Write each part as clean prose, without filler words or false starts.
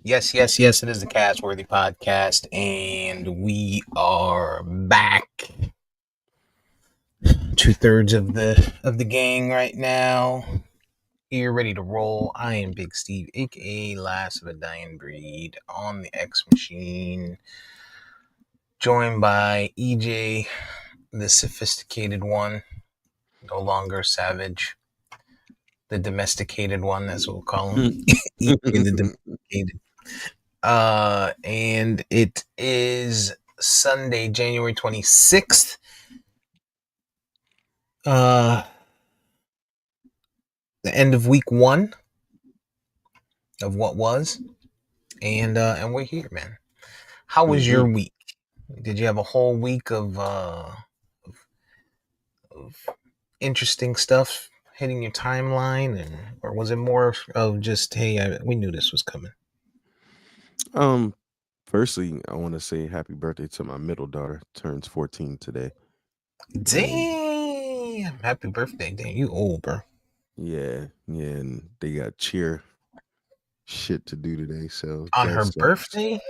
Yes, yes, yes. It is the Castworthy podcast, and we are back. 2/3 of the gang right now. Here, ready to roll. I am Big Steve, aka Last of a Dying Breed, on the X Machine, joined by EJ, the sophisticated one, no longer savage, the domesticated one. That's what we'll call him. EJ, the domesticated. And it is Sunday, January 26th. The end of week 1 of what was, and we're here, man. How was Mm-hmm. your week? Did you have a whole week of interesting stuff hitting your timeline, or was it more of just, hey, we knew this was coming? Um, Firstly, I want to say happy birthday to my middle daughter. Turns 14 today, and Damn! Happy birthday, damn, you old, bro. yeah, and they got cheer shit to do today, so On that her sucks. birthday?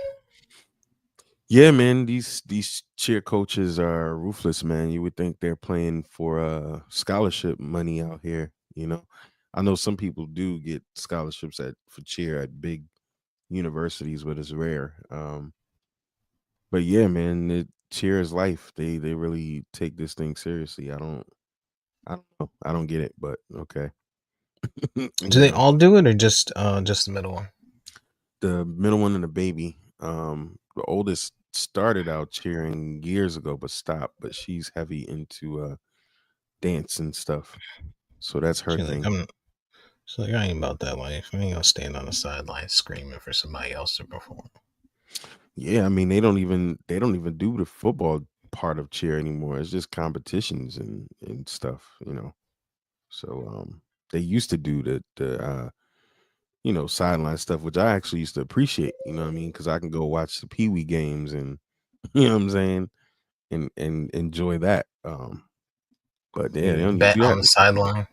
Yeah, man, these cheer coaches are ruthless, man. You would think they're playing for scholarship money out here. I know some people do get scholarships at for cheer at big universities, but it's rare. But yeah, man, it cheer is life. They really take this thing seriously. I don't know. I don't get it, but okay. Do you they know, all do it, or just the middle one? the middle one and the baby. The oldest started out cheering years ago, but stopped. But she's heavy into dance and stuff. So that's her She's like, thing. I ain't about that life. I ain't gonna stand on the sideline screaming for somebody else to perform. Yeah, I mean they don't even do the football part of cheer anymore. It's just competitions and stuff. So they used to do the sideline stuff, which I actually used to appreciate, you know what I mean? Because I can go watch the Pee Wee games and you know what I'm saying, and enjoy that. But yeah, they You don't even bet do on that. the sideline.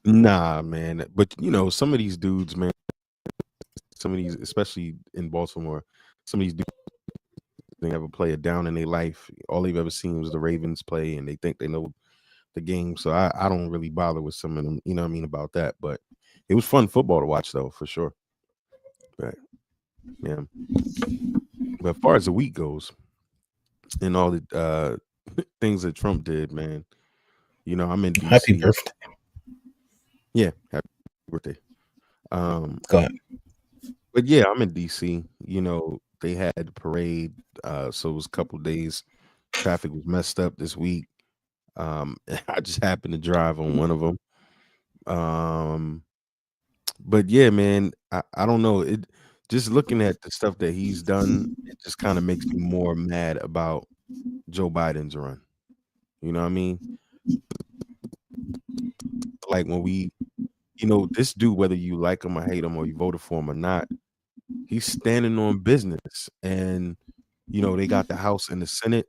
Nah, man. But some of these dudes, man, some of these, especially in Baltimore, some of these dudes they never play a down in their life. All they've ever seen was the Ravens play, and they think they know the game. So I don't really bother with some of them, you know what I mean, about that. But it was fun football to watch though, for sure. But yeah. But as far as the week goes, and all the things that Trump did, man. I'm in Happy DC. birthday. Yeah, happy birthday. Um, Go ahead. but yeah, I'm in DC. They had the parade, so it was a couple days. Traffic was messed up this week. I just happened to drive on one of them. Um, but yeah, man, I don't know. It just looking at the stuff that he's done, it just kind of makes me more mad about Joe Biden's run. You know what I mean? Like when this dude, whether you like him or hate him or you voted for him or not, he's standing on business. And, they got the House and the Senate.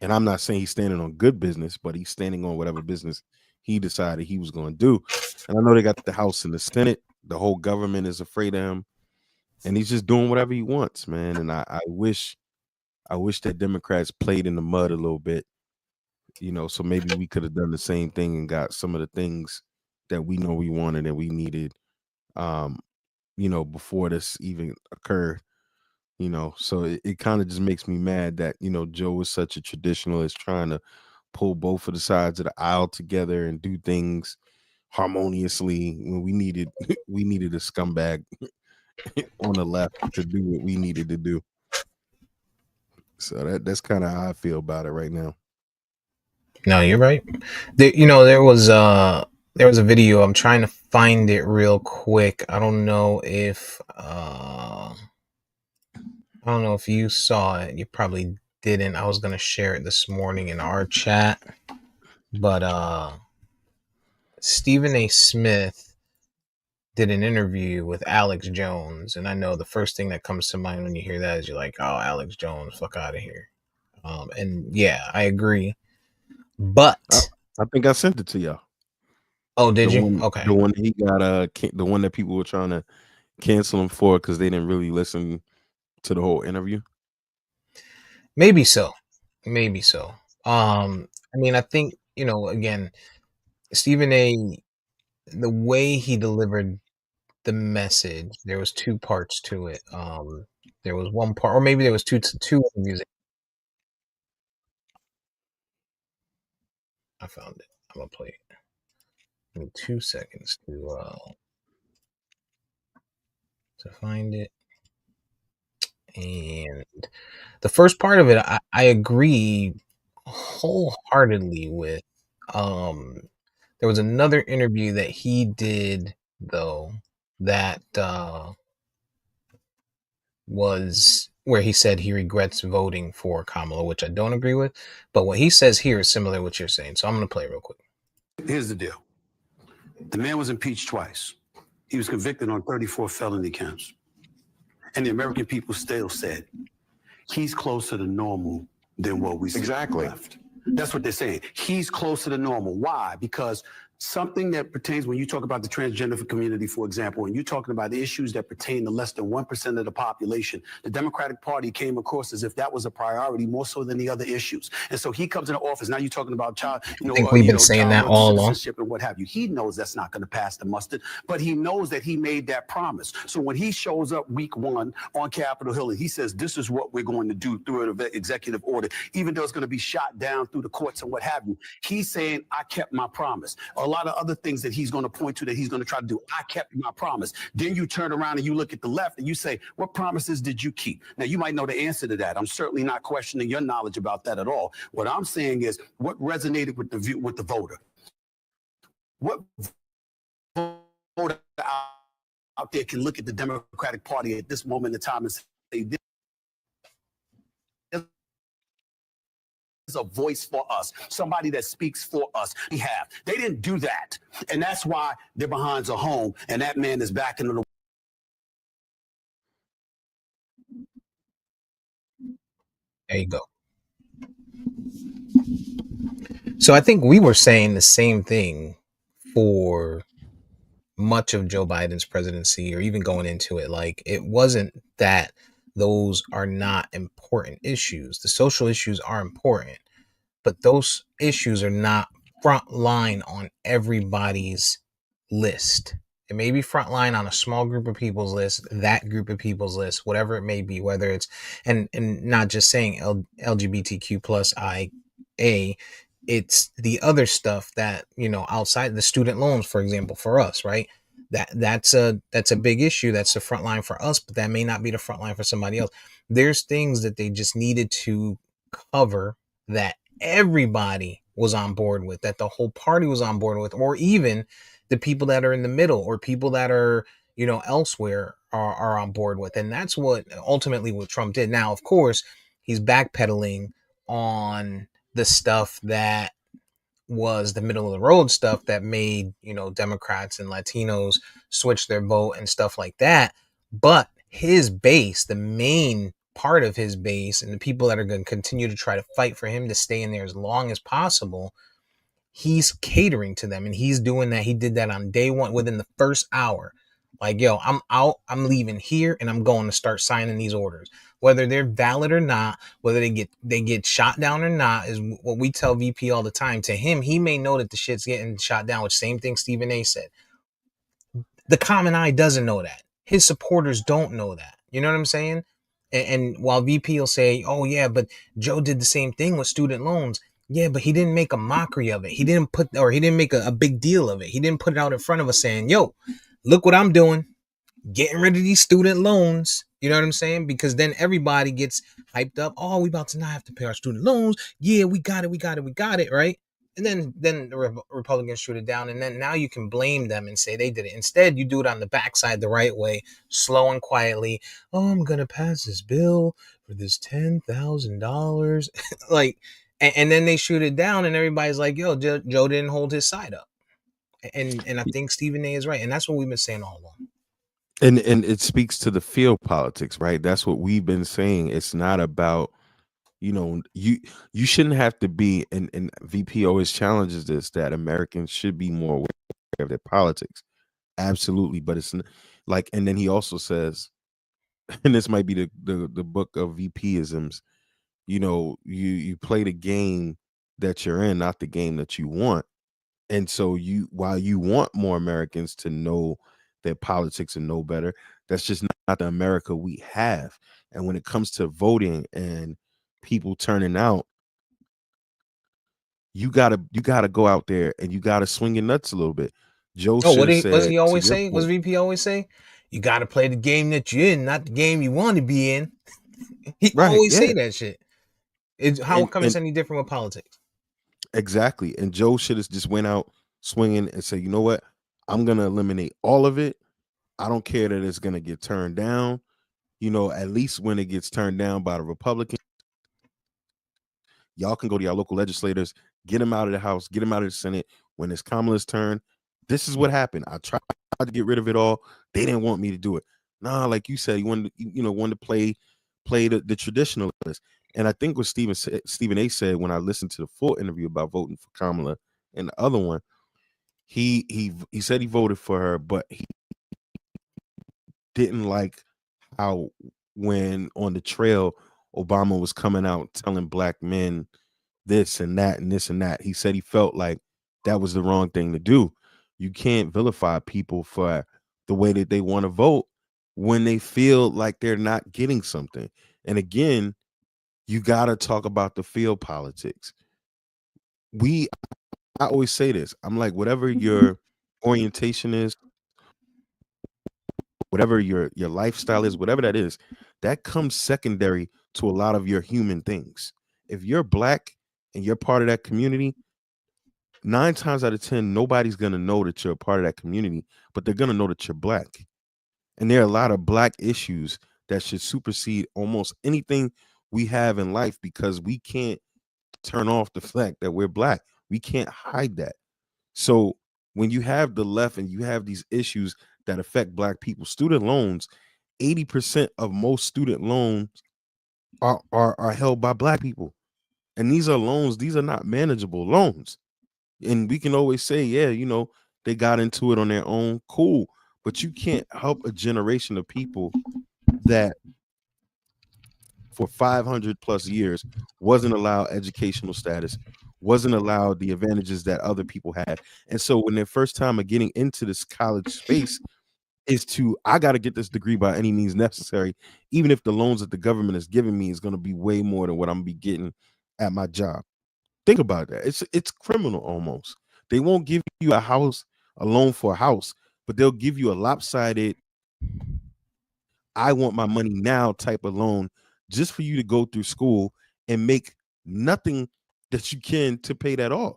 And I'm not saying he's standing on good business, but he's standing on whatever business he decided he was going to do. And I know they got the House and the Senate. The whole government is afraid of him. And he's just doing whatever he wants, man. And I wish that Democrats played in the mud a little bit, so maybe we could have done the same thing and got some of the things that we know we wanted and we needed um before this even occurred. So it kind of just makes me mad that Joe is such a traditionalist, trying to pull both of the sides of the aisle together and do things harmoniously when we needed we needed a scumbag on the left to do what we needed to do. So that's kind of how I feel about it right now. No, you're right. There was a video. I'm trying to find it real quick. I don't know if you saw it. You probably didn't. I was gonna share it this morning in our chat, but Stephen A. Smith did an interview with Alex Jones, and I know the first thing that comes to mind when you hear that is you're like, "Oh, Alex Jones, fuck out of here." And yeah, I agree. I, But I think I sent it to y'all. oh, The did you? one, Okay. the one he got, the one that people were trying to cancel them for because they didn't really listen to the whole interview? Maybe so. Maybe so. I mean, I think, again, Stephen A, the way he delivered the message, there was two parts to it. There was one part, or maybe there was two interviews. I found it. I'm gonna play it. Give me 2 seconds to find it. And the first part of it, I agree wholeheartedly with. Um, there was another interview that he did though that was where he said he regrets voting for Kamala, which I don't agree with. But what he says here is similar to what you're saying. So I'm going to play it real quick. Here's the deal. The man was impeached twice. He was convicted on 34 felony counts. And the American people still said he's closer to normal than what we see left. That's what they're saying. He's closer to normal. Why? Because something that pertains, when you talk about the transgender community, for example, when you're talking about the issues that pertain to less than 1% of the population, the Democratic Party came across as if that was a priority more so than the other issues. And so he comes into office. Now you're talking about child, I think we've been saying that all along. Citizenship and what have you. He knows that's not going to pass the mustard, but he knows that he made that promise. So when he shows up week one on Capitol Hill and he says, this is what we're going to do through an executive order, even though it's going to be shot down through the courts and what have you, he's saying, I kept my promise. A lot of other things that he's going to point to that he's going to try to do. I kept my promise. Then you turn around and you look at the left and you say, what promises did you keep? Now, you might know the answer to that. I'm certainly not questioning your knowledge about that at all. What I'm saying is what resonated with the voter. What voter out there can look at the Democratic Party at this moment in time and say, this is a voice for us, somebody that speaks for us. We have. They didn't do that. And that's why they're behind a home and that man is back into the. There you go. So I think we were saying the same thing for much of Joe Biden's presidency, or even going into it. Like, it wasn't that those are not important issues. The social issues are important, but those issues are not front line on everybody's list. It may be front line on a small group of people's list, that group of people's list, whatever it may be, whether it's, and not just saying LGBTQ plus IA, it's the other stuff that, outside the student loans, for example, for us, right? That's a big issue. That's the front line for us, but that may not be the front line for somebody else. There's things that they just needed to cover that everybody was on board with, that the whole party was on board with, or even the people that are in the middle, or people that are, elsewhere, are on board with. And that's what ultimately what Trump did. Now, of course, he's backpedaling on the stuff that was the middle of the road stuff that made, Democrats and Latinos switch their vote and stuff like that. But his base, the main part of his base, and the people that are going to continue to try to fight for him to stay in there as long as possible, he's catering to them, and he's doing that. He did that on day one, within the first hour. Like, yo, I'm out, I'm leaving here, and I'm going to start signing these orders, whether they're valid or not, whether they get shot down or not, is what we tell VP all the time. To him, he may know that the shit's getting shot down, which same thing Stephen A said. The common eye doesn't know that. His supporters don't know that. You know what I'm saying? And while VP will say, oh yeah, but Joe did the same thing with student loans. Yeah, but he didn't make a mockery of it. He didn't make a big deal of it. He didn't put it out in front of us saying, yo, look what I'm doing, getting rid of these student loans. You know what I'm saying? Because then everybody gets hyped up. Oh, we about to not have to pay our student loans. Yeah, we got it, right? And then the Republicans shoot it down, and then now you can blame them and say they did it. Instead, you do it on the backside the right way, slow and quietly. Oh, I'm gonna pass this bill for this $10,000, like, and then they shoot it down, and everybody's like, "Yo, Joe didn't hold his side up." And I think Stephen A is right, and that's what we've been saying all along. And it speaks to the field politics, right? That's what we've been saying. It's not about, you shouldn't have to be, and VP always challenges this, that Americans should be more aware of their politics. Absolutely. But Like, and then he also says, and this might be the book of VPisms. You know, you play the game that you're in, not the game that you want. And so you, while you want more Americans to know their politics and know better, that's just not the America we have. And when it comes to voting and people turning out, you gotta go out there and you gotta swing your nuts a little bit. Joe Oh, should have was said, he to always your say? Was point, VP always say? You got to play the game that you're in, not the game you want to be in. He right? always Yeah, say that shit. How come it's and any different with politics? exactly. And Joe should have just went out swinging and said, you know what, I'm gonna eliminate all of it. I don't care that it's gonna get turned down. You know, at least when it gets turned down by the Republicans, y'all can go to your local legislators, get them out of the House, get them out of the Senate. When it's Kamala's turn, this is what happened. I tried to get rid of it all. They didn't want me to do it. Nah, like you said, wanted to play the traditionalist. And I think what Stephen A said when I listened to the full interview about voting for Kamala and the other one, he said he voted for her, but he didn't like how when on the trail Obama was coming out telling black men this and that and this and that. He said he felt like that was the wrong thing to do. You can't vilify people for the way that they want to vote when they feel like they're not getting something. And again, you got to talk about the field politics. I always say this. I'm like, whatever your orientation is, whatever your lifestyle is, whatever that is, that comes secondary to a lot of your human things. If you're black and you're part of that community, 9 times out of 10, nobody's gonna know that you're a part of that community, but they're gonna know that you're black. And there are a lot of black issues that should supersede almost anything we have in life because we can't turn off the fact that we're black. We can't hide that. So when you have the left and you have these issues that affect black people, student loans, 80% of most student loans are held by black people. And these are loans, these are not manageable loans. And we can always say, yeah, they got into it on their own, cool. But you can't help a generation of people that for 500 plus years wasn't allowed educational status, wasn't allowed the advantages that other people had. And so when their first time of getting into this college space is to, I got to get this degree by any means necessary, even if the loans that the government is giving me is going to be way more than what I'm be getting at my job. Think about that. It's criminal almost. They won't give you a loan for a house, but they'll give you a lopsided, I want my money now type of loan just for you to go through school and make nothing that you can to pay that off.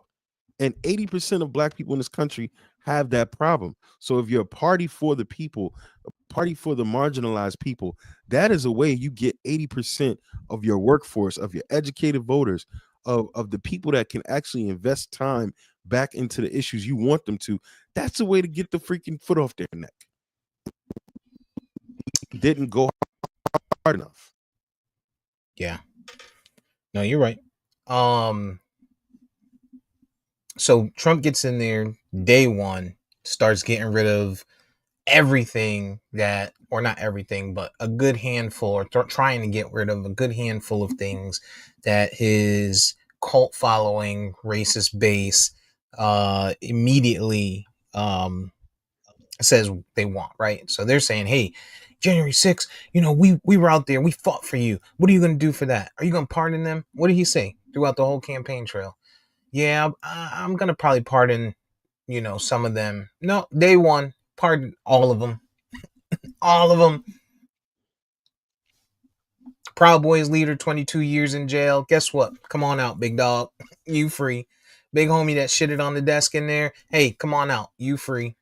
And 80% of black people in this country have that problem. So if you're a party for the people, a party for the marginalized people, that is a way you get 80% of your workforce, of your educated voters, of the people that can actually invest time back into the issues you want them to. That's a way to get the freaking foot off their neck. Didn't go hard enough. Yeah. No, you're right. So Trump gets in there day one, starts getting rid of everything that, or not everything, but a good handful, or trying to get rid of a good handful of things that his cult following, racist base, immediately says they want, right? So they're saying, hey, January 6th, we were out there, we fought for you. What are you going to do for that? Are you going to pardon them? What did he say throughout the whole campaign trail? Yeah, I'm going to probably pardon, some of them. No, day one, pardon all of them. All of them. Proud Boys leader, 22 years in jail. Guess what? Come on out, big dog. You free. Big homie that shitted on the desk in there. Hey, come on out. You free.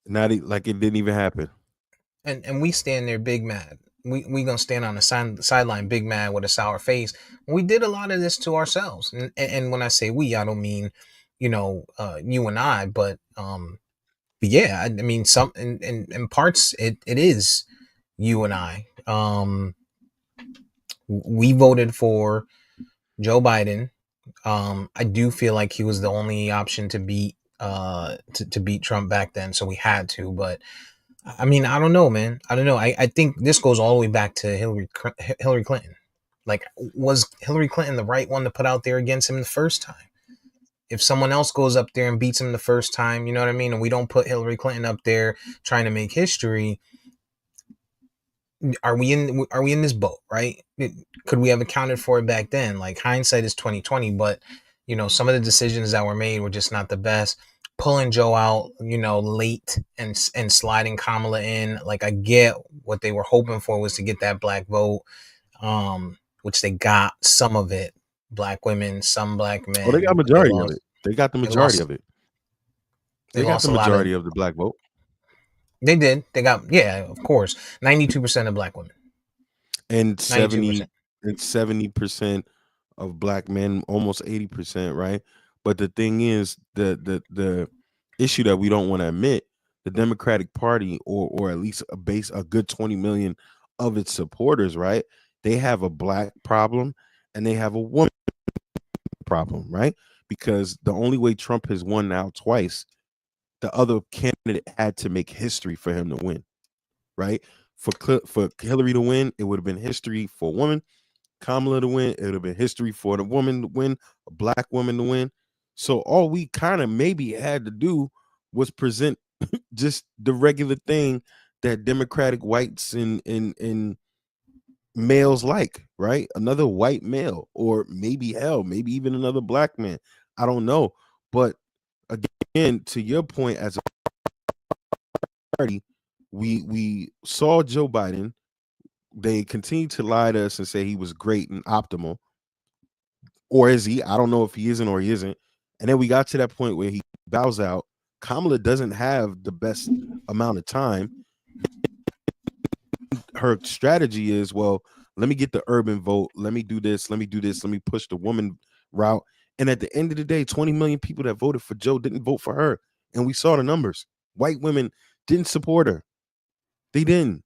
Not like it didn't even happen. And we stand there big mad. We gonna stand on the sideline big mad with a sour face. We did a lot of this to ourselves. And when I say we, I don't mean, you and I, but yeah, I mean, some in parts it is you and I. We voted for Joe Biden. I do feel like he was the only option to beat to beat Trump back then, so we had to. But I mean, I don't know, man. I don't know. I think this goes all the way back to Hillary Clinton. Like, was Hillary Clinton the right one to put out there against him the first time? If someone else goes up there and beats him the first time, you know what I mean, and we don't put Hillary Clinton up there trying to make history, are we in this boat, right? Could we have accounted for it back then? Like, hindsight is 2020, but some of the decisions that were made were just not the best. Pulling Joe out, late and sliding Kamala in. Like, I get what they were hoping for was to get that black vote, which they got some of it. Black women, some black Oh, they got men, but majority of it. They got the majority of it. They They got lost the a lot of. majority of the black vote. They did. They got, yeah, of course, 92% of black women, And 92%. 70% of black men, almost 80%, right? But the thing is, the issue that we don't want to admit, the Democratic Party, or at least a good 20 million of its supporters, right? They have a black problem and they have a woman problem, right? Because the only way Trump has won now twice, the other candidate had to make history for him to win, right? For Hillary to win, it would have been history for a woman. Kamala to win, it would have been history for the woman to win, a black woman to win. So all we kind of maybe had to do was present just the regular thing that Democratic whites and males like, right? Another white male, or maybe maybe even another black man. I don't know. But again, to your point, as a party, we saw Joe Biden. They continue to lie to us and say he was great and optimal. Or is he? I don't know if he isn't or he isn't. And then we got to that point where he bows out. Kamala doesn't have the best amount of time. Her strategy is, well, let me get the urban vote. Let me do this. Let me do this. Let me push the woman route. And at the end of the day, 20 million people that voted for Joe didn't vote for her. And we saw the numbers. White women didn't support her. They didn't.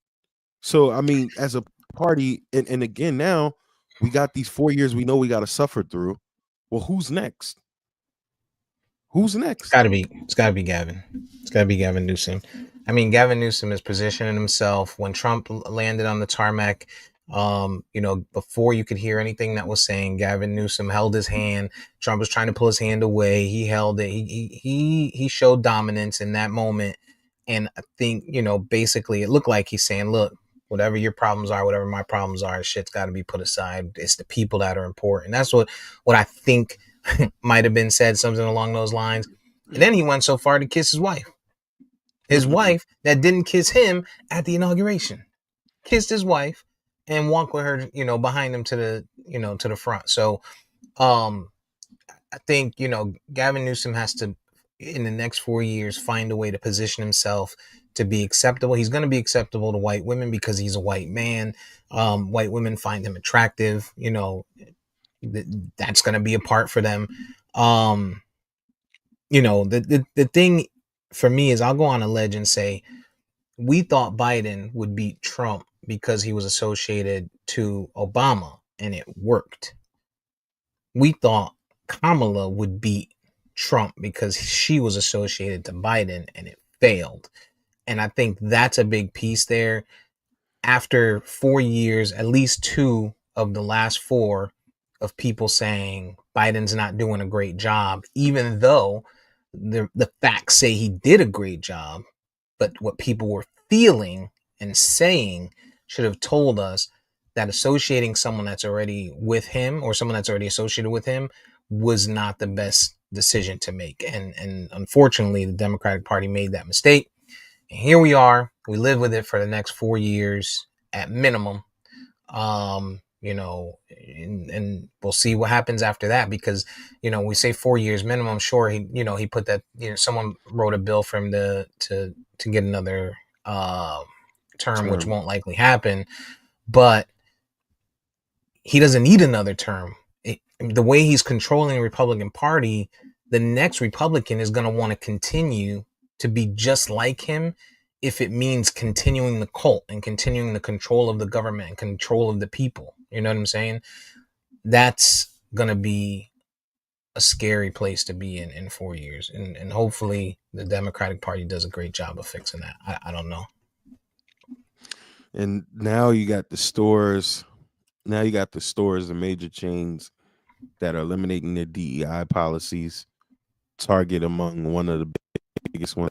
So, I mean, as a party, and again, now we got these 4 years we know we got to suffer through. Well, who's next? Who's next? It's gotta be Gavin. It's gotta be Gavin Newsom. I mean, Gavin Newsom is positioning himself when Trump landed on the tarmac. Before you could hear anything that was saying, Gavin Newsom held his hand. Trump was trying to pull his hand away. He held it. He showed dominance in that moment. And I think, basically it looked like he's saying, look, whatever your problems are, whatever my problems are, shit's got to be put aside. It's the people that are important. That's what I think might have been said, something along those lines. And then he went so far to kiss his wife that didn't kiss him at the inauguration, kissed his wife and walked with her, behind him to the front. So, I think, Gavin Newsom has to, in the next 4 years, find a way to position himself to be acceptable. He's going to be acceptable to white women because he's a white man. White women find him attractive. That's going to be a part for them. The thing for me is, I'll go on a ledge and say, we thought Biden would beat Trump because he was associated to Obama, and it worked. We thought Kamala would beat Trump because she was associated to Biden, and it failed. And I think that's a big piece there. After 4 years, at least 2 of the last 4 of people saying Biden's not doing a great job, even though the facts say he did a great job, but what people were feeling and saying should have told us that associating someone that's already with him, or someone that's already associated with him, was not the best decision to make. And unfortunately, the Democratic Party made that mistake. And here we are. We live with it for the next 4 years at minimum. And we'll see what happens after that, because, we say 4 years minimum. Sure, he put that, someone wrote a bill for him to get another term, which won't likely happen, but he doesn't need another term. The way he's controlling the Republican Party, the next Republican is going to want to continue to be just like him, if it means continuing the cult and continuing the control of the government and control of the people. You know what I'm saying? That's going to be a scary place to be in 4 years, and hopefully the Democratic Party does a great job of fixing that. I don't know. And now you got the stores. Now you got the stores, the major chains that are eliminating their DEI policies. Target among one of the biggest ones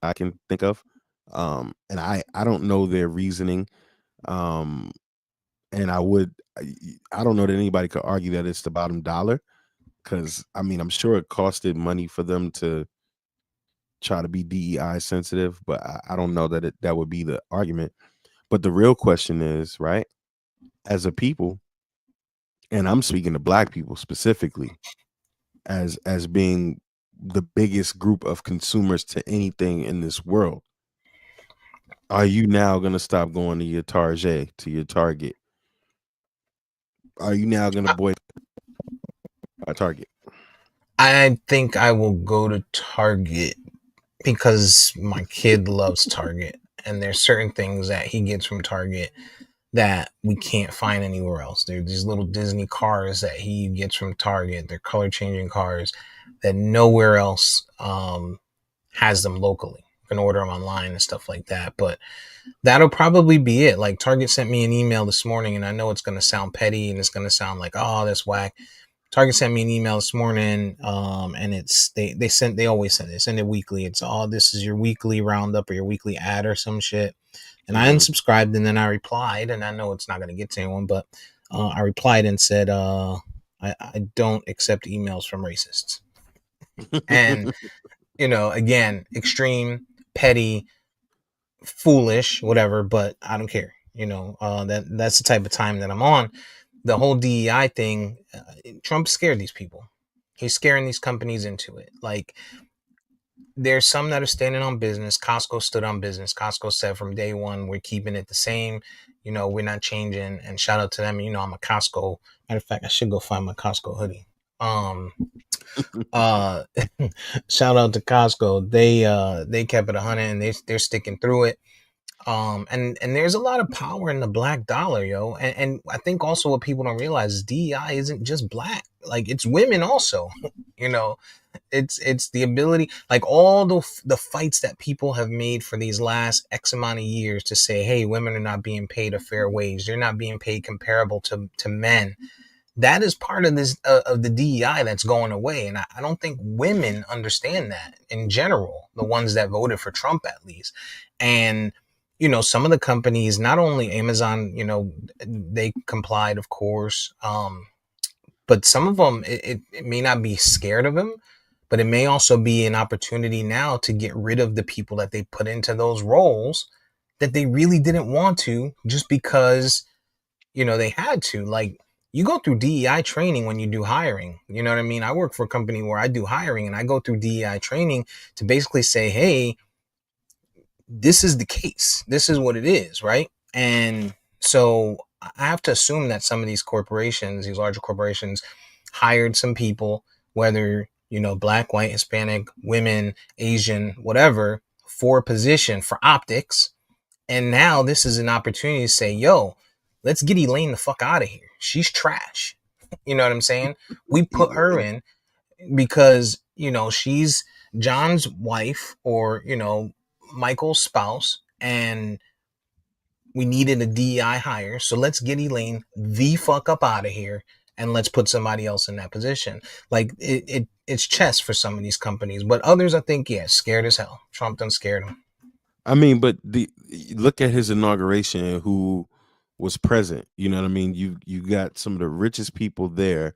I can think of. And I don't know their reasoning. Um, and I don't know that anybody could argue that it's the bottom dollar, because I mean I'm sure it costed money for them to try to be DEI sensitive, but I don't know that that would be the argument. But the real question is, right, as a people, and I'm speaking to black people specifically, as being the biggest group of consumers to anything in this world, are you now going to stop going to your Target, to your Target? Are you now going to boycott Target? I think I will go to Target because my kid loves Target, and there's certain things that he gets from Target that we can't find anywhere else. There are these little Disney cars that he gets from Target. They're color changing cars that nowhere else has them locally. You can order them online and stuff like that. But that'll probably be it. Like Target sent me an email this morning, and I know it's going to sound petty and it's going to sound like, oh, that's whack. Target sent me an email this morning, and it's they always send it weekly. It's this is your weekly roundup or your weekly ad or some shit. And I Mhm. unsubscribed, and then I replied, and I know it's not going to get to anyone, but I replied and said, I don't accept emails from racists. And again, extreme, petty, foolish, whatever, but I don't care. That's the type of time that I'm on. The whole DEI thing, Trump scared these people. He's scaring these companies into it. Like, there's some that are standing on business. Costco stood on business. Costco said from day one, we're keeping it the same. We're not changing. And shout out to them. I'm a Costco. Matter of fact, I should go find my Costco hoodie. Uh, Shout out to Costco. They kept it 100, and they're sticking through it. And there's a lot of power in the black dollar, yo. And I think also what people don't realize is DEI isn't just black. Like, it's women also. you know, it's the ability, like all the fights that people have made for these last X amount of years to say, hey, women are not being paid a fair wage. They're not being paid comparable to men. That is part of this of the DEI that's going away, and I don't think women understand that in general. The ones that voted for Trump, at least. And some of the companies, not only Amazon, they complied, of course, but some of them, it may not be scared of him, but it may also be an opportunity now to get rid of the people that they put into those roles that they really didn't want to, just because they had to. Like, you go through DEI training when you do hiring. You know what I mean? I work for a company where I do hiring, and I go through DEI training to basically say, hey, this is the case. This is what it is, right? And so I have to assume that some of these corporations, these larger corporations, hired some people, whether, black, white, Hispanic, women, Asian, whatever, for a position for optics. And now this is an opportunity to say, yo, let's get Elaine the fuck out of here. She's trash. You know what I'm saying? We put her in because, she's John's wife, or, Michael's spouse, and we needed a DEI hire. So let's get Elaine the fuck up out of here, and let's put somebody else in that position. Like, it's chess for some of these companies, but others, I think, yeah, scared as hell. Trump done scared them. I mean, but look at his inauguration, who was present. You know what I mean? You got some of the richest people there,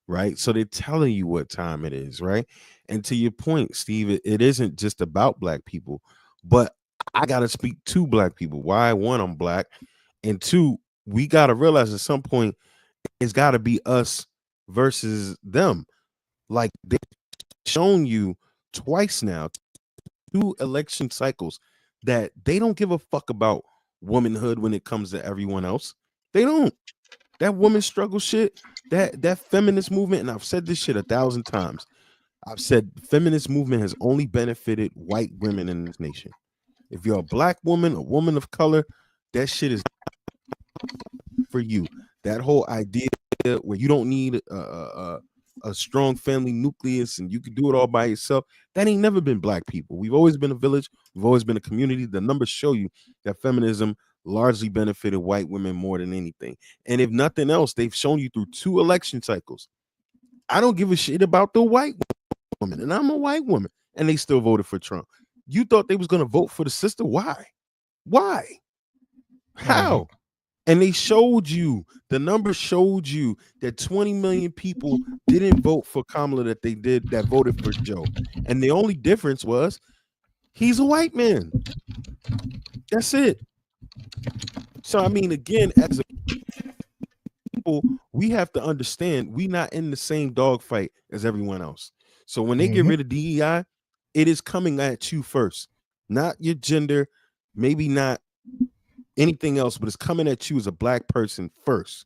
right? So they're telling you what time it is, right? And to your point, Steve, it isn't just about black people, but I gotta speak to black people. Why? One, I'm black, and two, we gotta realize at some point it's gotta be us versus them. Like, they've shown you twice now, 2 election cycles, that they don't give a fuck about womanhood when it comes to everyone else. They don't. That woman struggle shit, that feminist movement, and I've said this shit 1,000 times. I've said feminist movement has only benefited white women in this nation. If you're a black woman, a woman of color, that shit is for you. That whole idea where you don't need a strong family nucleus and you could do it all by yourself. That ain't never been black people. We've always been a village. We've always been a community. The numbers show you that feminism largely benefited white women more than anything. And if nothing else, they've shown you through 2 election cycles. I don't give a shit about the white woman, and I'm a white woman, and they still voted for Trump. You thought they was gonna vote for the sister? Why? Why? Mm-hmm. How? And they showed you, the numbers showed you that 20 million people didn't vote for Kamala that voted for Joe. And the only difference was he's a white man. That's it. So I mean, again, as a people, we have to understand we not in the same dogfight as everyone else. So when they get Mm-hmm. rid of DEI, it is coming at you first, not your gender, maybe not anything else, but it's coming at you as a black person first.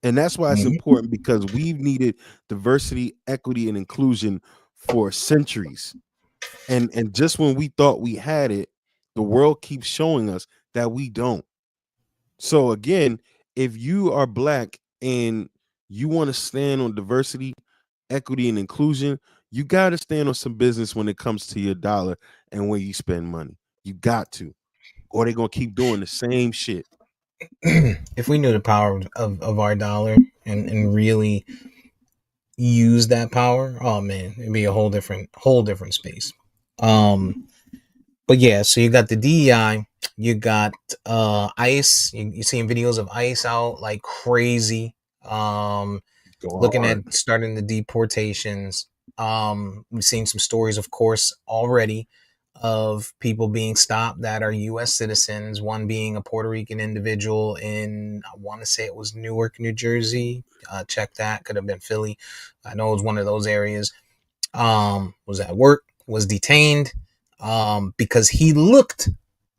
And that's why it's Mm-hmm. important because we've needed diversity, equity, and inclusion for centuries. And just when we thought we had it, the world keeps showing us that we don't. So again, if you are black and you want to stand on diversity, equity, and inclusion, you got to stand on some business when it comes to your dollar and where you spend money. You got to, or they're gonna keep doing the same shit. If we knew the power of our dollar and really use that power, oh man, it'd be a whole different space. Um, but yeah, so you got the DEI, you got ICE. You seeing videos of ICE out like crazy. Um, Go Looking at hard. starting the deportations. We've seen some stories, of course, already of people being stopped that are U.S. citizens. One being a Puerto Rican individual in, I want to say it was Newark, New Jersey. Check that. Could have been Philly. I know it was one of those areas. Was at work. Was detained because he looked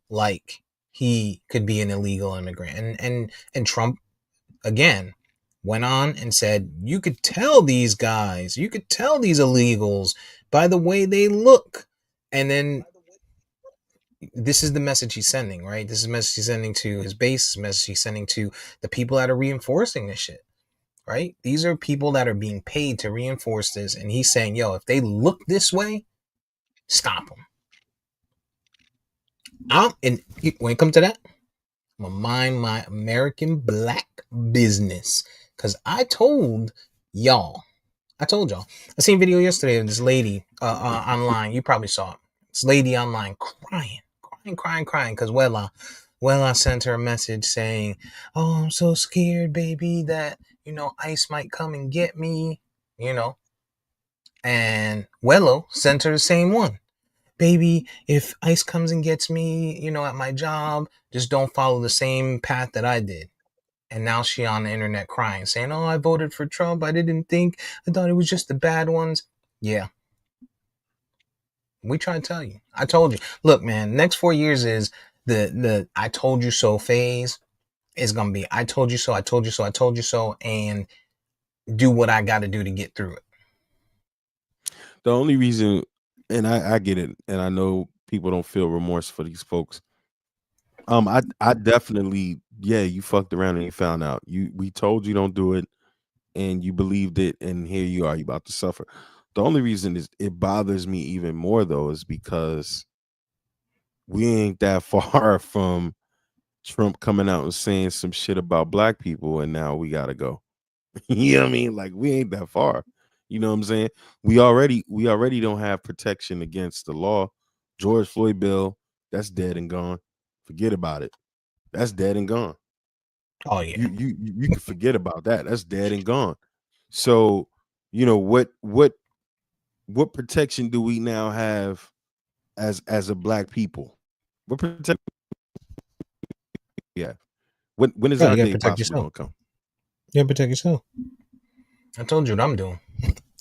like he could be an illegal immigrant, and Trump again went on and said, you could tell these guys, you could tell these illegals by the way they look. And then this is the message he's sending, right? This is the message he's sending to his base, this message he's sending to the people that are reinforcing this shit, right? These are people that are being paid to reinforce this. And he's saying, yo, if they look this way, stop them. And when it comes to that, I'm gonna mind my American black business. Because I told y'all. I seen a video yesterday of this lady online. You probably saw it. This lady online crying because Wella sent her a message saying, "Oh, I'm so scared, baby, that ICE might come and get me." You know, and Wello sent her the same one. Baby, if ICE comes and gets me, at my job, just don't follow the same path that I did. And now she on the internet crying, saying, "Oh, I voted for Trump. I didn't think. I thought it was just the bad ones." Yeah, we try to tell you. I told you. Look, man. Next 4 years is the "I told you so" phase. Is gonna be "I told you so. I told you so. I told you so," and do what I got to do to get through it. The only reason, and I get it, and I know people don't feel remorse for these folks. I definitely, yeah, you fucked around and you found out. We told you don't do it, and you believed it, and here you are, you about to suffer. The only reason is it bothers me even more though is because we ain't that far from Trump coming out and saying some shit about black people, and now we gotta go. You know what I mean? Like we ain't that far. You know what I'm saying? We already don't have protection against the law. George Floyd bill, that's dead and gone. Forget about it. That's dead and gone. Oh yeah. You can forget about that. That's dead and gone. So, what protection do we now have as a black people? What protection we have? When is Oh, you our gotta day protect possibly yourself. gonna come? You gotta protect yourself. I told you what I'm doing.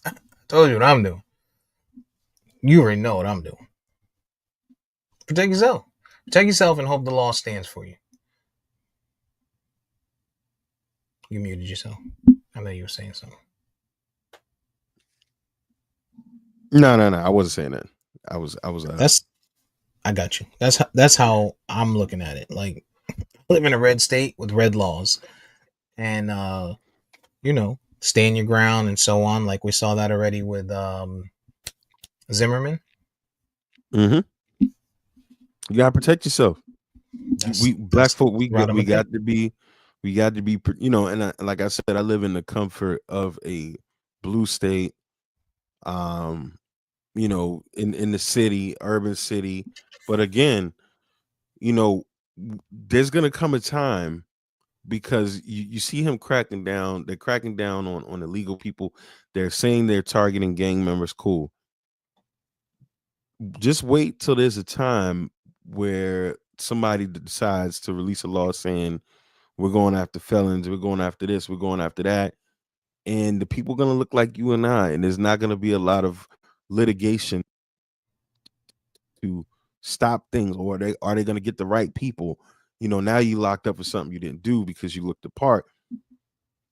I told you what I'm doing. You already know what I'm doing. Protect yourself. Protect yourself and hope the law stands for you. You muted yourself. I know you were saying something. No, no, no. I wasn't saying that. I was. That's I got you. That's how I'm looking at it. Like, I live in a red state with red laws, and stand your ground and so on. Like we saw that already with Zimmerman. Mm-hmm. You gotta protect yourself. That's We black that's folk, the route I'm we gonna take. got to be, we got to be, you know. And like I said, I live in the comfort of a blue state. Um, you know, in the city, urban city. But again, you know, there's gonna come a time because you see him cracking down. They're cracking down on illegal people. They're saying they're targeting gang members. Cool. Just wait till there's a time where somebody decides to release a law saying we're going after felons, we're going after this, we're going after that, and the people are gonna look like you and I, and there's not gonna be a lot of litigation to stop things, or are they gonna get the right people? You know, now you locked up for something you didn't do because you looked the part,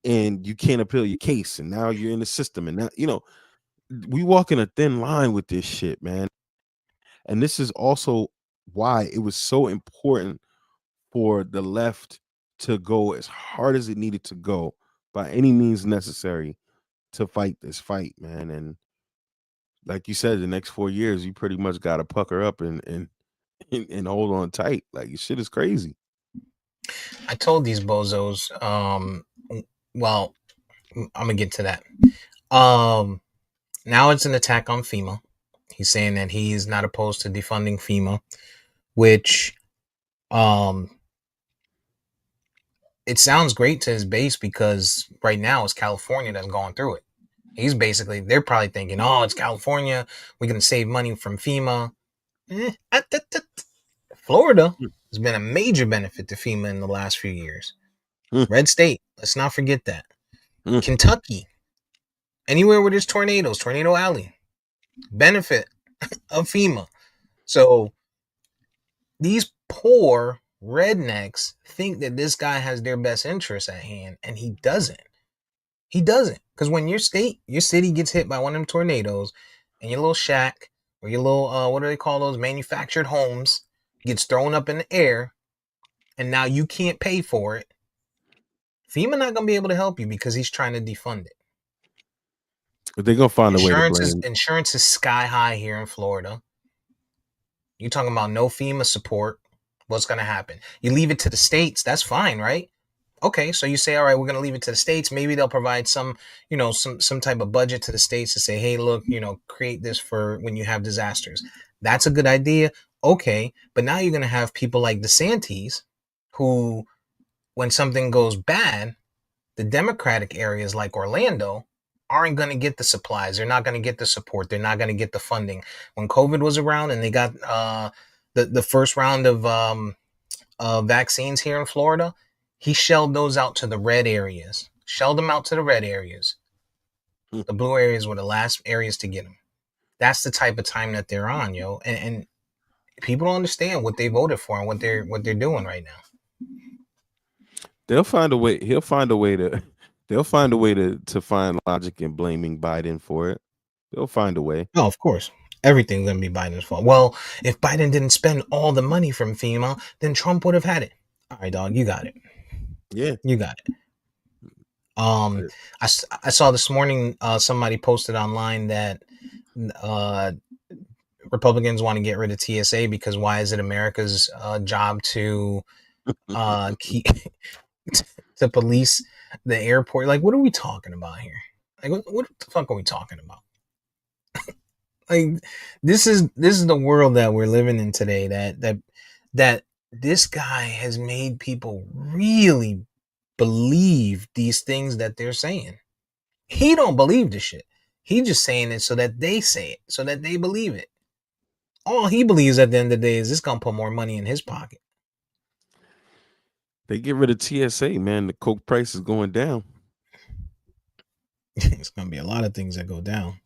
and you can't appeal your case, and now you're in the system, and now you know we walk in a thin line with this shit, man. And this is also why it was so important for the left to go as hard as it needed to go by any means necessary to fight this fight, man. And like you said, the next 4 years, you pretty much got to pucker up and hold on tight. Like your shit is crazy. I told these bozos. Well, I'm gonna get to that. Um, Now it's an attack on FEMA. He's saying that he's not opposed to defunding FEMA, which um it sounds great to his base because right now it's California that's going through it. He's basically, they're probably thinking, oh, it's California, we're gonna save money from FEMA. Florida Mm, has been a major benefit to FEMA in the last few years. mm, Red state, let's not forget that. mm. Kentucky, anywhere where there's tornadoes, Tornado Alley, benefit of FEMA. So these poor rednecks think that this guy has their best interests at hand, and he doesn't. He doesn't. Because when your city gets hit by one of them tornadoes, and your little shack or your little what do they call those manufactured homes gets thrown up in the air, and now you can't pay for it, FEMA not gonna be able to help you because he's trying to defund it. But they're gonna find a way to blame. Insurance is sky high here in Florida. You talking about no FEMA support? What's gonna happen? You leave it to the states. That's fine, right? Okay, so you say, all right, we're going to leave it to the states. Maybe they'll provide some, some type of budget to the states to say, hey, look, create this for when you have disasters. That's a good idea. Okay, but now you're going to have people like DeSantis, who, when something goes bad, the Democratic areas like Orlando aren't going to get the supplies. They're not going to get the support. They're not going to get the funding. When COVID was around and they got the first round of vaccines here in Florida, he shelled those out to the red areas. Shelled them out to the red areas. Mm. The blue areas were the last areas to get them. That's the type of time that they're on, yo. And people don't understand what they voted for and what they're doing right now. They'll find a way. He'll find a way to. They'll find a way to find logic in blaming Biden for it. They'll find a way. Oh, of course. Everything's gonna be Biden's fault. Well, if Biden didn't spend all the money from FEMA, then Trump would have had it. All right, dog, you got it. Yeah. You got it. Um, I saw this morning somebody posted online that uh, Republicans want to get rid of TSA because why is it America's job to keep to police the airport? Like, what are we talking about here? Like, what the fuck are we talking about? Like, this is the world that we're living in today. That this guy has made people really believe these things that they're saying. He don't believe the shit. He just saying it so that they say it, so that they believe it. All he believes at the end of the day is it's gonna put more money in his pocket. They get rid of TSA, man. The coke price is going down. It's gonna be a lot of things that go down.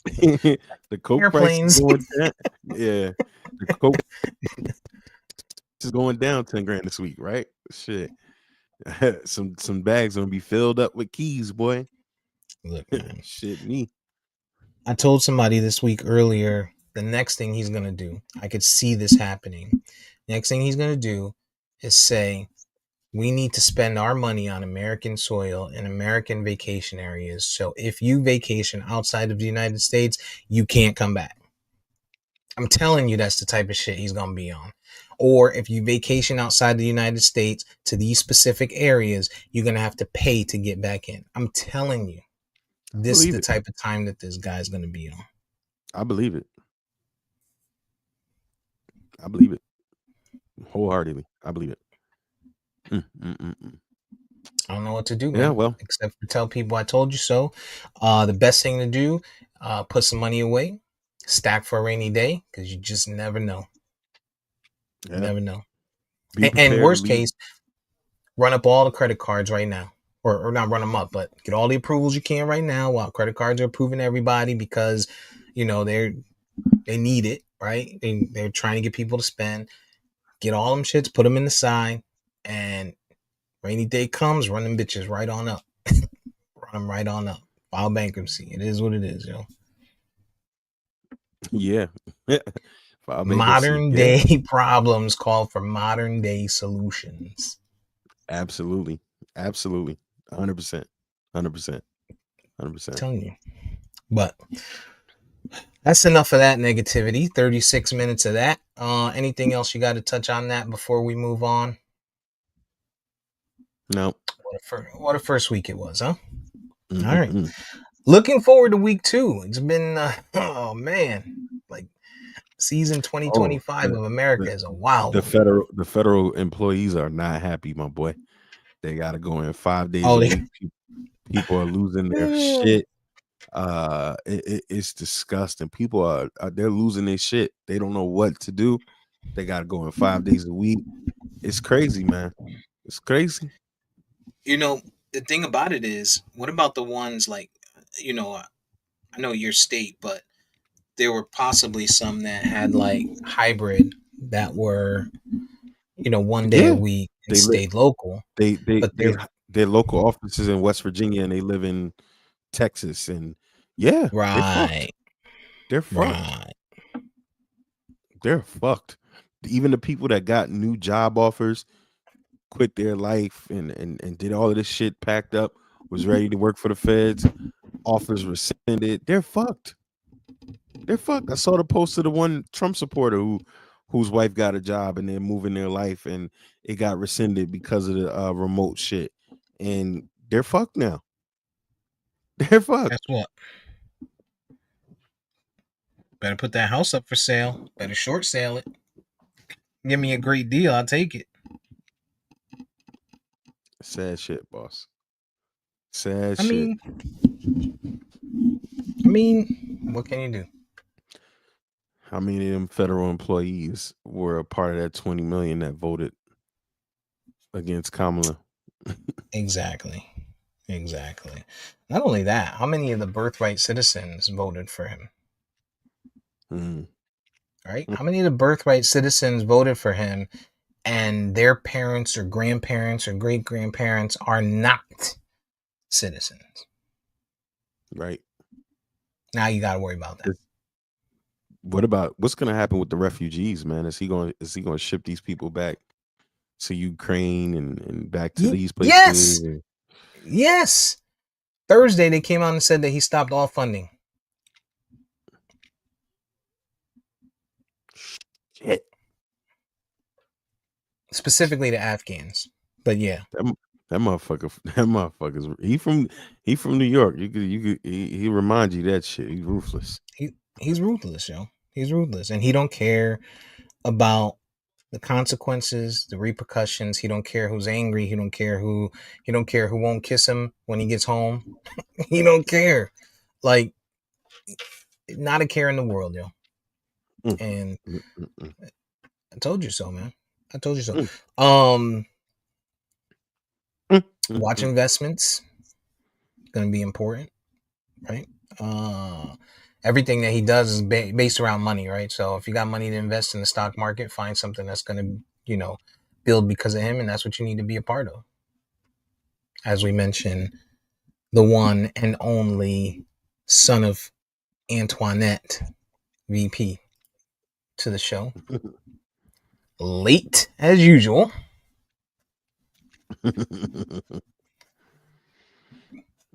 The coke price is Airplanes. going down. Yeah, the coke is going down 10 grand this week, right? Shit, some bags gonna be filled up with keys, boy. Look, man. Shit, me. I told somebody this week earlier the next thing he's gonna do. I could see this happening. Next thing he's gonna do is say, We need to spend our money on American soil and American vacation areas. So if you vacation outside of the United States, you can't come back. I'm telling you, that's the type of shit he's going to be on. Or if you vacation outside the United States to these specific areas, you're going to have to pay to get back in. I'm telling you, I this is believe the it. type of time that this guy's going to be on. I believe it. I believe it wholeheartedly. I believe it. Mm, mm, mm, mm. I don't know what to do, Yeah, man, well, except for tell people I told you so. The best thing to do, put some money away, stack for a rainy day, because you just never know. yeah. Never know. Be And prepared to worst leave. case, run up all the credit cards right now. Or not run them up, but get all the approvals you can right now while credit cards are approving everybody because, they need it, right? They're trying to get people to spend. Get all them shits, put them in the side, and rainy day comes, run them bitches right on up. Run them right on up. File bankruptcy. It is what it is, yo. Yeah. File bankruptcy. Modern Yeah. day problems call for modern day solutions. Absolutely. Absolutely. 100%. 100%. 100%. I'm telling you. But that's enough of that negativity. 36 minutes of that. Anything else you got to touch on that before we move on? No. What a first week it was, huh? All right. Mm-mm-mm. Looking forward to week 2. It's been, oh man, like season Oh, 2025 the, of America the is a wild the one. federal employees are not happy, my boy. They got to go in 5 days Oh, a they, week. People are losing their shit. It's disgusting. People are they're losing their shit. They don't know what to do. They got to go in 5 days a week. It's crazy, man. It's crazy. the thing about it is, what about the ones like, I know your state, but there were possibly some that had like hybrid that were, one day a Yeah, week and they li- stayed local, they they but they they're their local offices in West Virginia, and they live in Texas, and yeah, they fucked. right, They're fucked. right. They're fucked. Even the people that got new job offers, quit their life and did all of this shit, packed up, was ready to work for the feds, offers rescinded. They're fucked. They're fucked. I saw the post of the one Trump supporter whose wife got a job and they're moving their life and it got rescinded because of the remote shit. And they're fucked now. They're fucked. Guess what? Better put that house up for sale. Better short sale it. Give me a great deal. I'll take it. Sad shit, boss. Sad I shit. mean, I mean, what can you do? How many of them federal employees were a part of that 20 million that voted against Kamala? Exactly. Exactly. Not only that, how many of the birthright citizens voted for him? Mm. Right? How many of the birthright citizens voted for him and their parents or grandparents or great grandparents are not citizens? Right. Now you got to worry about that. What about what's going to happen with the refugees, man? Is he going to ship these people back to Ukraine and back to these Yes. places? Yes. Thursday, they came out and said that he stopped all funding, Shit. specifically to Afghans. But yeah, That, that motherfucker, that motherfucker's he from New York. He reminds you that shit. He's ruthless. he's ruthless, yo. He's ruthless, and he don't care about the consequences, the repercussions. He don't care who's angry. He don't care who won't kiss him when he gets home. He don't care. Like, not a care in the world, yo. Mm, And mm, mm, mm, I told you so, man. I told you so. mm, Um, mm, mm, watch mm. investments gonna be important, right? Uh, everything that he does is based around money, right? So if you got money to invest in the stock market, find something that's gonna, build because of him, and that's what you need to be a part of. As we mentioned, the one and only son of Antoinette, VP, to the show. Late as usual.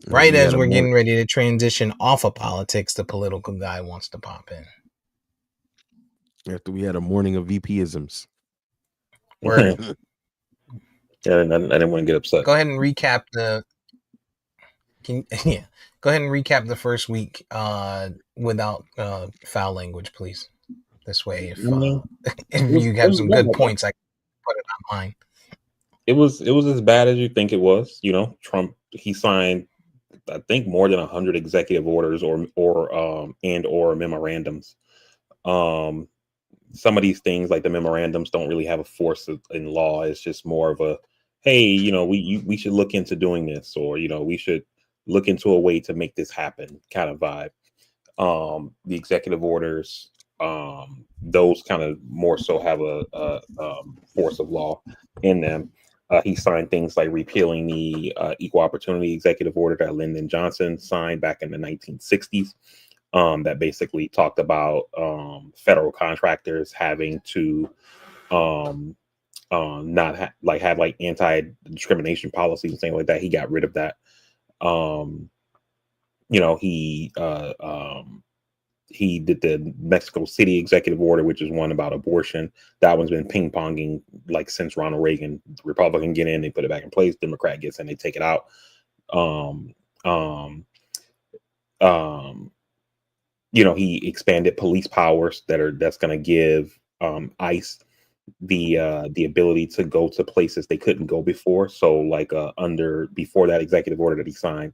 Right We had as a we're morning getting ready to transition off of politics, the political guy wants to pop in. after we had a morning of VPisms. Word. Yeah, I didn't want to get upset. Go ahead and recap the. Yeah. Go ahead and recap the first week without foul language, please. This way, if you have some good points, I can put it online. It was as bad as you think it was. You know, Trump, he signed, I think, more than 100 executive orders or memorandums. Some of these things, like the memorandums, don't really have a force in law. It's just more of a, hey, you know, we should look into doing this, or, you know, we should look into a way to make this happen kind of vibe. The executive orders, those kind of more so have a force of law in them. He signed things like repealing the equal opportunity executive order that Lyndon Johnson signed back in the 1960s. That basically talked about federal contractors having to not have like anti-discrimination policies and things like that. He got rid of that. You know, he did the Mexico City executive order, which is one about abortion. That one's been ping ponging like since Ronald Reagan. The Republican get in, they put it back in place. Democrat gets in, they take it out. You know, he expanded police powers that's going to give ICE the ability to go to places they couldn't go before. So like before that executive order that he signed,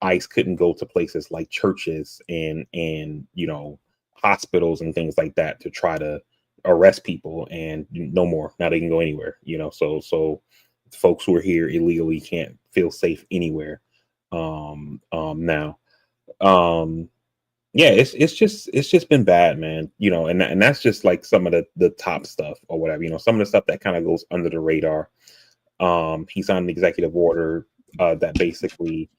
ICE couldn't go to places like churches and you know, hospitals and things like that to try to arrest people, and no more. Now they can go anywhere, you know. So folks who are here illegally can't feel safe anywhere now. Yeah, it's just been bad, man. You know, and that's just like some of the top stuff or whatever. You know, some of the stuff that kind of goes under the radar. He signed an executive order that basically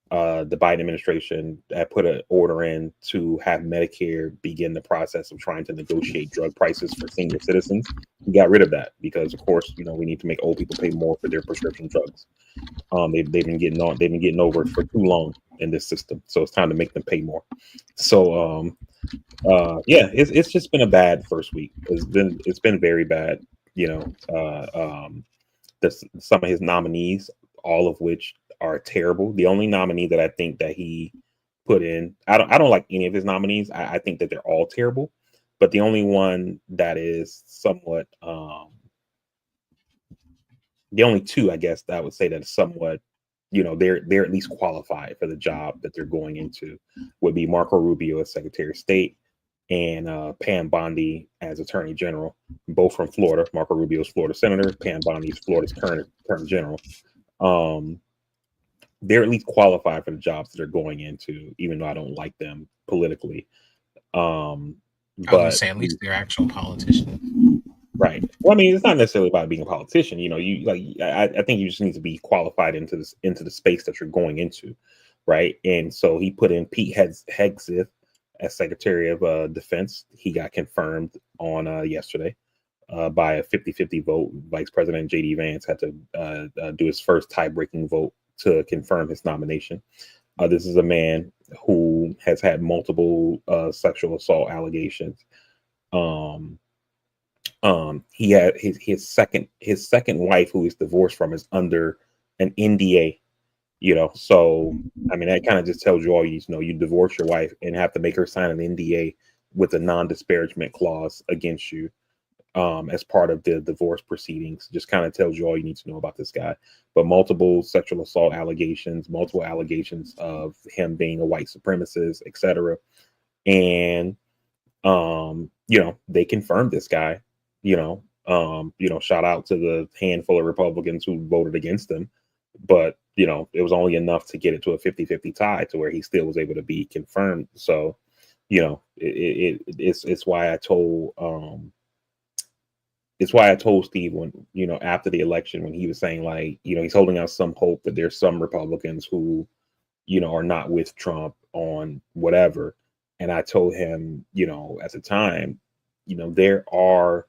the Biden administration had put an order in to have Medicare begin the process of trying to negotiate drug prices for senior citizens. He got rid of that because, of course, you know, we need to make old people pay more for their prescription drugs. They've been getting over it for too long in this system, so it's time to make them pay more. So yeah, it's just been a bad first week. It's been very bad. You know, some of his nominees, all of which are terrible. The only nominee that I think that he put in, I don't like any of his nominees. I think that they're all terrible. But the only one that is somewhat the only two, I guess, that I would say that is somewhat, you know, they're at least qualified for the job that they're going into would be Marco Rubio as Secretary of State and Pam Bondi as Attorney General, both from Florida. Marco Rubio's Florida Senator, Pam Bondi's Florida's current Attorney General. They're at least qualified for the jobs that they're going into, even though I don't like them politically. I was gonna say at least they're actual politicians. Right. Well, I mean, it's not necessarily about being a politician. You know, I think you just need to be qualified into the space that you're going into, right? And so he put in Pete Hegseth as Secretary of Defense. He got confirmed on yesterday by a 50-50 vote. Vice President J.D. Vance had to do his first tie-breaking vote to confirm his nomination. This is a man who has had multiple sexual assault allegations. He had his second wife, who he's divorced from, is under an NDA. You know, so I mean, that kind of just tells you all you need to know. You divorce your wife and have to make her sign an NDA with a non-disparagement clause against you as part of the divorce proceedings. Just kind of tells you all you need to know about this guy. But multiple sexual assault allegations, multiple allegations of him being a white supremacist, etc. And you know, they confirmed this guy. You know, shout out to the handful of Republicans who voted against him. But, you know, it was only enough to get it to a 50-50 tie to where he still was able to be confirmed. So, you know, it's why I told Steve when, you know, after the election, when he was saying, like, you know, he's holding out some hope that there's some Republicans who, you know, are not with Trump on whatever. And I told him, you know, at the time, you know, there are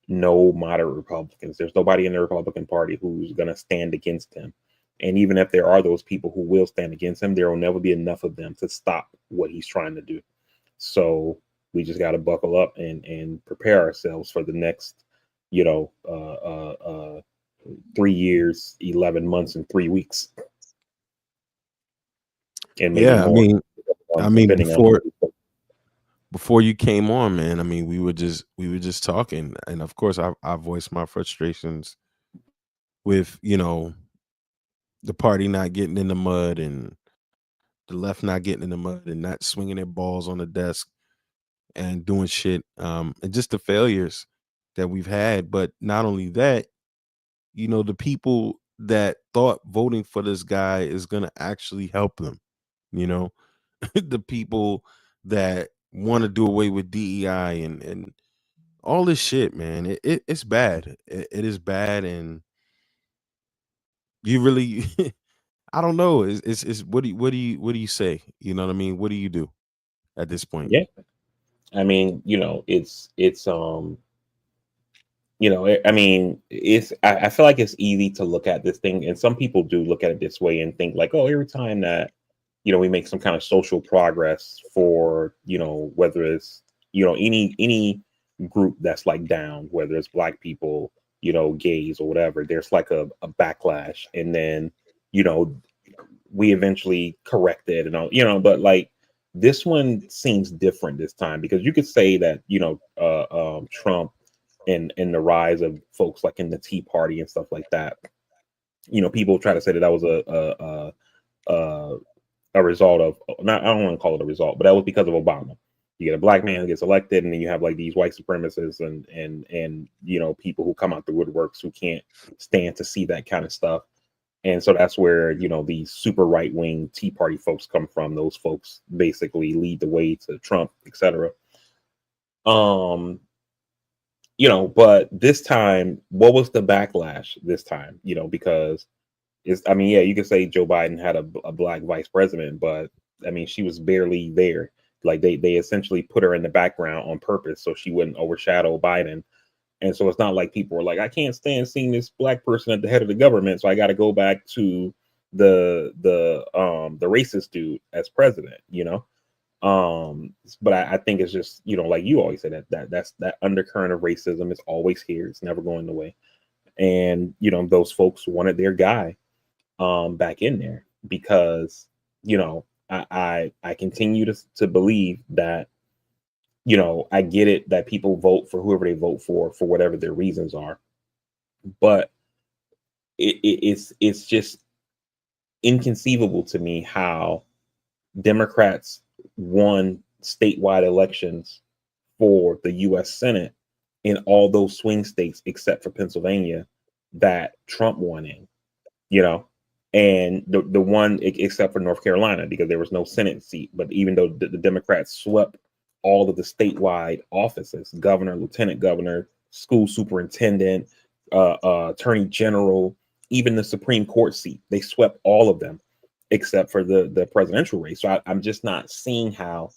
no moderate Republicans. There's nobody in the Republican Party who's going to stand against him. And even if there are those people who will stand against him, there will never be enough of them to stop what he's trying to do. So we just got to buckle up and prepare ourselves for the next, you know, 3 years, 11 months, and 3 weeks, and maybe Yeah, more, I mean depending on. before you came on, man, I mean, we were just talking, and of course, I voiced my frustrations with the party not getting in the mud and the left not getting in the mud and not swinging their balls on the desk and doing shit, and just the failures that we've had. But not only that, the people that thought voting for this guy is gonna actually help them, you know, the people that want to do away with DEI and all this shit, man. It's bad. It is bad, and you really, I don't know. It's what do you say? You know what I mean? What do you do at this point? Yeah, I mean, it's I mean, I feel like it's easy to look at this thing, and some people do look at it this way and think like, oh, every time that we make some kind of social progress for whether it's any group that's like down, whether it's black people, gays or whatever, there's like a backlash, and then you know we eventually correct it and all, but like this one seems different this time because you could say that Trump and the rise of folks like in the Tea Party and stuff like that. People try to say that that was a result of, not, I don't want to call it a result, but that was because of Obama. You get a black man who gets elected, and then you have like these white supremacists and people who come out the woodworks who can't stand to see that kind of stuff. And so that's where these super right wing Tea Party folks come from. Those folks basically lead the way to Trump, etc. Um, but this time, what was the backlash this time? Because I mean, yeah, you could say Joe Biden had a black vice president, but I mean, she was barely there. Like they essentially put her in the background on purpose so she wouldn't overshadow Biden. And so it's not like people were like, I can't stand seeing this black person at the head of the government, so I got to go back to the racist dude as president, but I think it's just like you always say that's that undercurrent of racism is always here. It's never going away. And those folks wanted their guy back in there because I continue to believe that I get it that people vote for whoever they vote for whatever their reasons are, but it's just inconceivable to me how Democrats won statewide elections for the U.S. Senate in all those swing states except for Pennsylvania that Trump won in, and the one except for North Carolina because there was no Senate seat. But even though the Democrats swept all of the statewide offices, governor, lieutenant governor, school superintendent, attorney general, even the Supreme Court seat, they swept all of them except for the presidential race. So I'm just not seeing how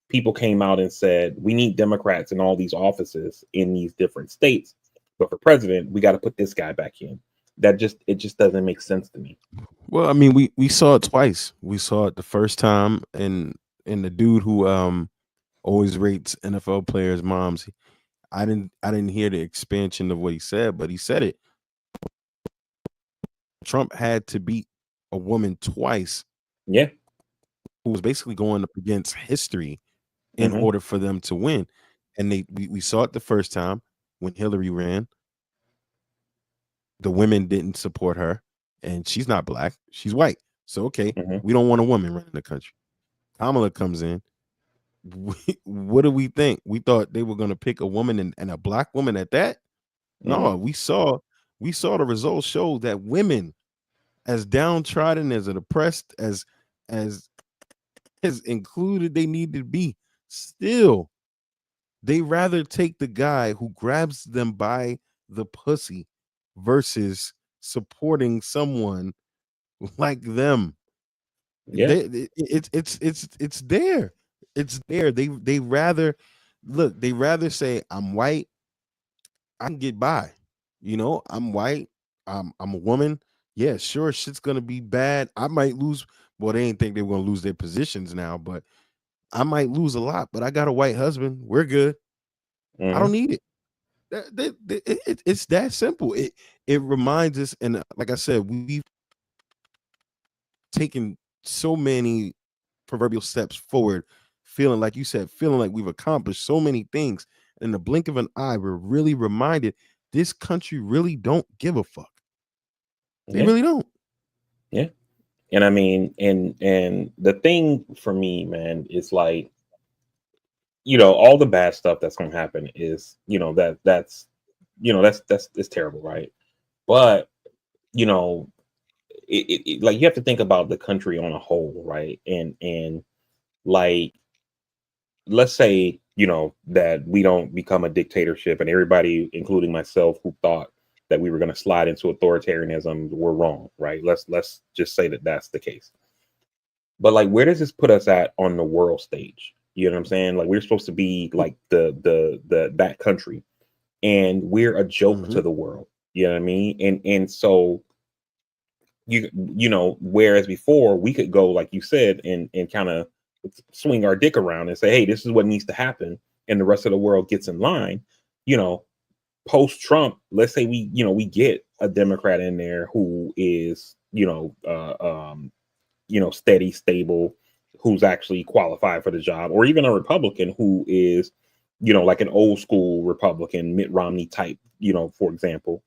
people came out and said we need Democrats in all these offices in these different states, but for president we got to put this guy back in. It just doesn't make sense to me. Well, I mean, we saw it twice. We saw it the first time, and the dude who always rates NFL players' moms. I didn't hear the expansion of what he said, but he said it. Trump had to beat a woman twice Yeah. who was basically going up against history in Hmm. order for them to win. And we saw it the first time when Hillary ran. The women didn't support her, and she's not black, she's white. So okay, Hmm. we don't want a woman running the country. Kamala comes in. What do we think? We thought they were going to pick a woman and a black woman at that. Hmm. No, we saw the results show that women, as downtrodden, as oppressed, as as included they need to be, still they rather take the guy who grabs them by the pussy versus supporting someone like them. Yeah. It's there. It's there. They rather look. They rather say I'm white. I can get by. You know, I'm white. I'm a woman. Yeah, sure, shit's gonna be bad. I might lose. Well, they ain't think they were gonna lose their positions now, but I might lose a lot. But I got a white husband. We're good. I don't Hmm. need it. It's that simple. It reminds us, and like I said, we've taken so many proverbial steps forward, feeling like you said, feeling like we've accomplished so many things. In the blink of an eye, we're really reminded this country really don't give a fuck. They Yeah, really don't. yeah. And I mean, and the thing for me, man, is like, all the bad stuff that's gonna happen is, that's it's terrible, right? But you know, like you have to think about the country on a whole, right? And like, let's say, that we don't become a dictatorship, and everybody, including myself, who thought that we were going to slide into authoritarianism, were wrong, right? Let's just say that that's the case. But like, where does this put us at on the world stage? You know what I'm saying? Like, we're supposed to be like the that country, and we're a joke Mhm. to the world. You know what I mean? And so whereas before we could go, like you said, and kind of swing our dick around and say, hey, this is what needs to happen, and the rest of the world gets in line. you know Post Trump, let's say we get a Democrat in there who is steady, stable, who's actually qualified for the job, or even a Republican who is like an old school Republican, Mitt Romney type, for example.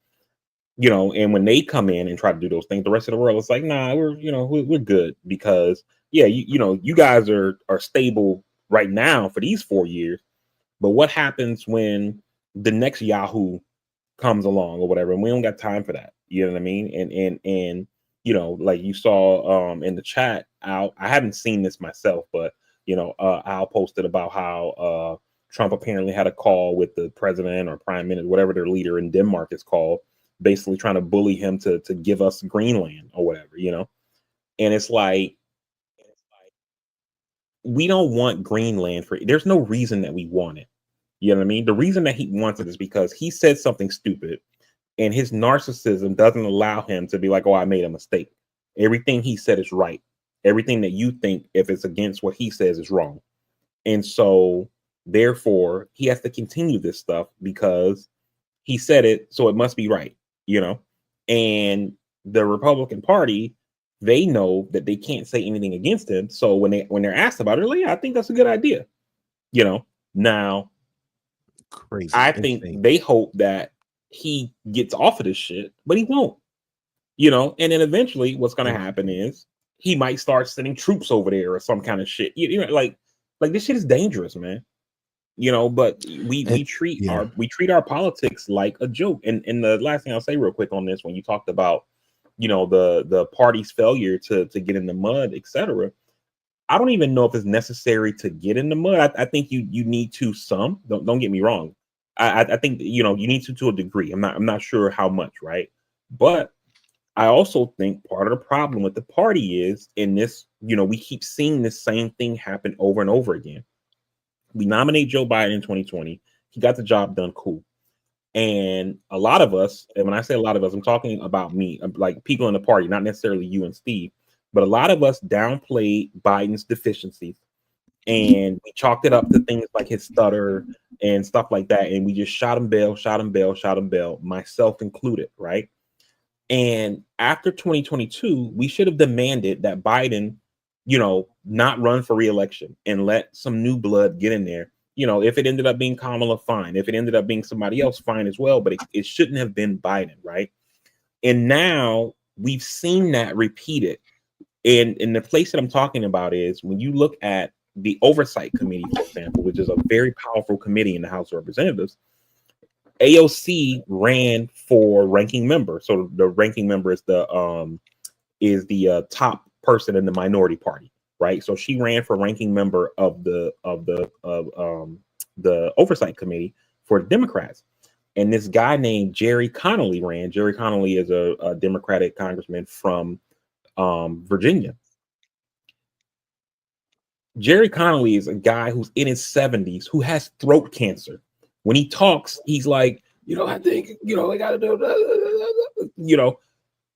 And when they come in and try to do those things, the rest of the world is like, nah, we're good, because yeah, you guys are stable right now for these 4 years. But what happens when the next Yahoo comes along or whatever? And we don't got time for that. You know what I mean? And like you saw in the chat, Al, I haven't seen this myself, but Al posted about how Trump apparently had a call with the president or prime minister, whatever their leader in Denmark is called, basically trying to bully him to give us Greenland or whatever. And it's like, we don't want Greenland for, there's no reason that we want it. You know what I mean? The reason that he wants it is because he said something stupid, and his narcissism doesn't allow him to be like, oh, I made a mistake. Everything he said is right. Everything that you think, if it's against what he says, is wrong. And so therefore he has to continue this stuff because he said it, so it must be right, you know? And the Republican Party, they know that they can't say anything against him. So when they're asked about it, they're like, yeah, I think that's a good idea. You know, now Crazy, I think insane. they hope that he gets off of this shit, but he won't. And then eventually what's gonna And happen is he might start sending troops over there or some kind of shit. Like this shit is dangerous, man. But we and we treat yeah, our politics like a joke. And the last thing I'll say real quick on this, when you talked about the party's failure to get in the mud, etc., I don't even know if it's necessary to get in the mud. I think you need to, some, don't get me wrong. I think you need to a degree. I'm not sure how much, right? But I also think part of the problem with the party is, in this, we keep seeing this same thing happen over and over again. We nominate Joe Biden in 2020. He got the job done, cool. And a lot of us, and when I say a lot of us, I'm talking about me, like people in the party, not necessarily you and Steve, but a lot of us downplayed Biden's deficiencies, and we chalked it up to things like his stutter and stuff like that. And we just shot him bail, shot him bail, shot him bail, myself included, right? And after 2022, we should have demanded that Biden, not run for reelection and let some new blood get in there. If it ended up being Kamala, fine. If it ended up being somebody else, fine as well. But it shouldn't have been Biden, right? And now we've seen that repeated. And the place that I'm talking about is when you look at the Oversight Committee, for example, which is a very powerful committee in the House of Representatives. AOC ran for ranking member. So the ranking member is the top person in the minority party, right? So she ran for ranking member of the Oversight Committee for the Democrats. And this guy named Jerry Connolly ran. Jerry Connolly is a Democratic congressman from Virginia. Jerry Connolly is a guy who's in his 70s who has throat cancer. When he talks, he's like, I think they got to do,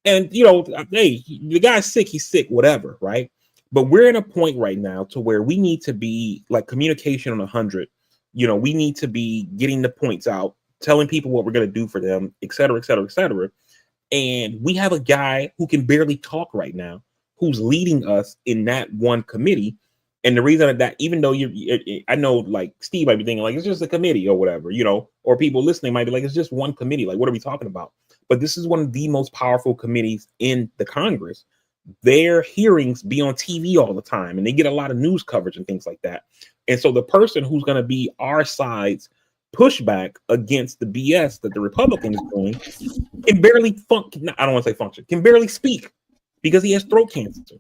and hey, the guy's sick. He's sick, whatever, right? But we're in a point right now to where we need to be like communication on 100. We need to be getting the points out, telling people what we're going to do for them, et cetera, et cetera, et cetera. And we have a guy who can barely talk right now, who's leading us in that one committee. And the reason that, even though I know like Steve might be thinking like it's just a committee or whatever, or people listening might be like, it's just one committee. Like, what are we talking about? But this is one of the most powerful committees in the Congress. Their hearings be on TV all the time, and they get a lot of news coverage and things like that. And so the person who's going to be our side's pushback against the BS that the Republicans are doing can barely function. I don't want to say function, can barely speak because he has throat cancer.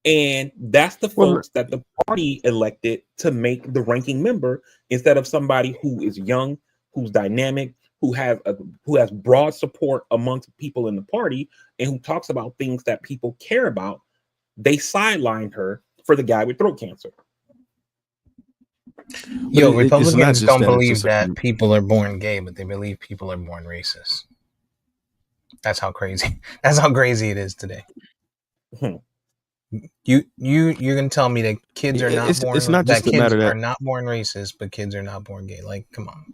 And that's the folks that the party elected to make the ranking member instead of somebody who is young, who's dynamic, who has broad support amongst people in the party, and who talks about things that people care about. They sidelined her for the guy with throat cancer. Republicans don't believe that people are born gay, but they believe people are born racist. That's how crazy. That's how crazy it is today. You're gonna tell me that kids are not born? It's not just that kids are not born racist, but kids are not born gay. Like, come on.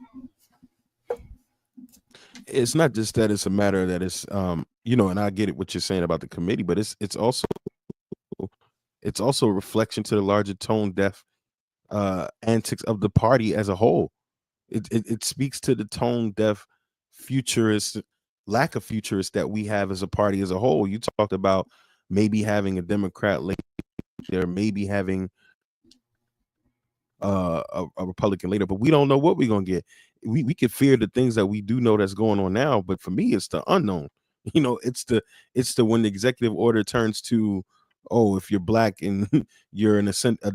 It's not just that it's a matter that it's and I get it what you're saying about the committee, but it's also a reflection to the larger tone deaf antics of the party as a whole. It speaks to the tone deaf futurist lack of futurist that we have as a party as a whole. You talked about maybe having a Democrat later, maybe having a Republican later, but we don't know what we're gonna get. We could fear the things that we do know that's going on now, but for me, it's the unknown. It's the when the executive order turns to, oh, if you're black and you're a descendant of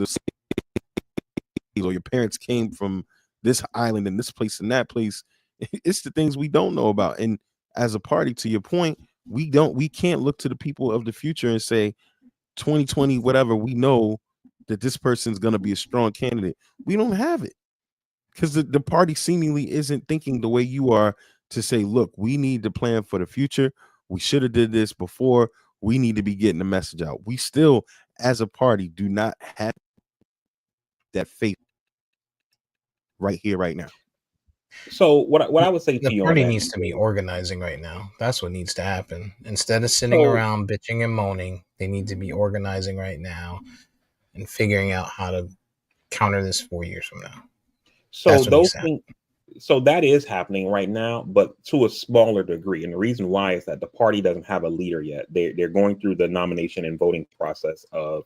the or your parents came from this island and this place and that place. It's the things we don't know about. And as a party, to your point, we can't look to the people of the future and say 2020 whatever, we know that this person's going to be a strong candidate. We don't have it because the party seemingly isn't thinking the way you are to say, look, we need to plan for the future. We should have did this before. We need to be getting the message out. We still, as a party, do not have that faith right here, right now. So what I would say to you, the party needs to be organizing right now. That's what needs to happen. Instead of sitting around bitching and moaning, they need to be organizing right now and figuring out how to counter this 4 years from now. So those things, so that is happening right now, but to a smaller degree. And the reason why is that the party doesn't have a leader yet. They're going through the nomination and voting process of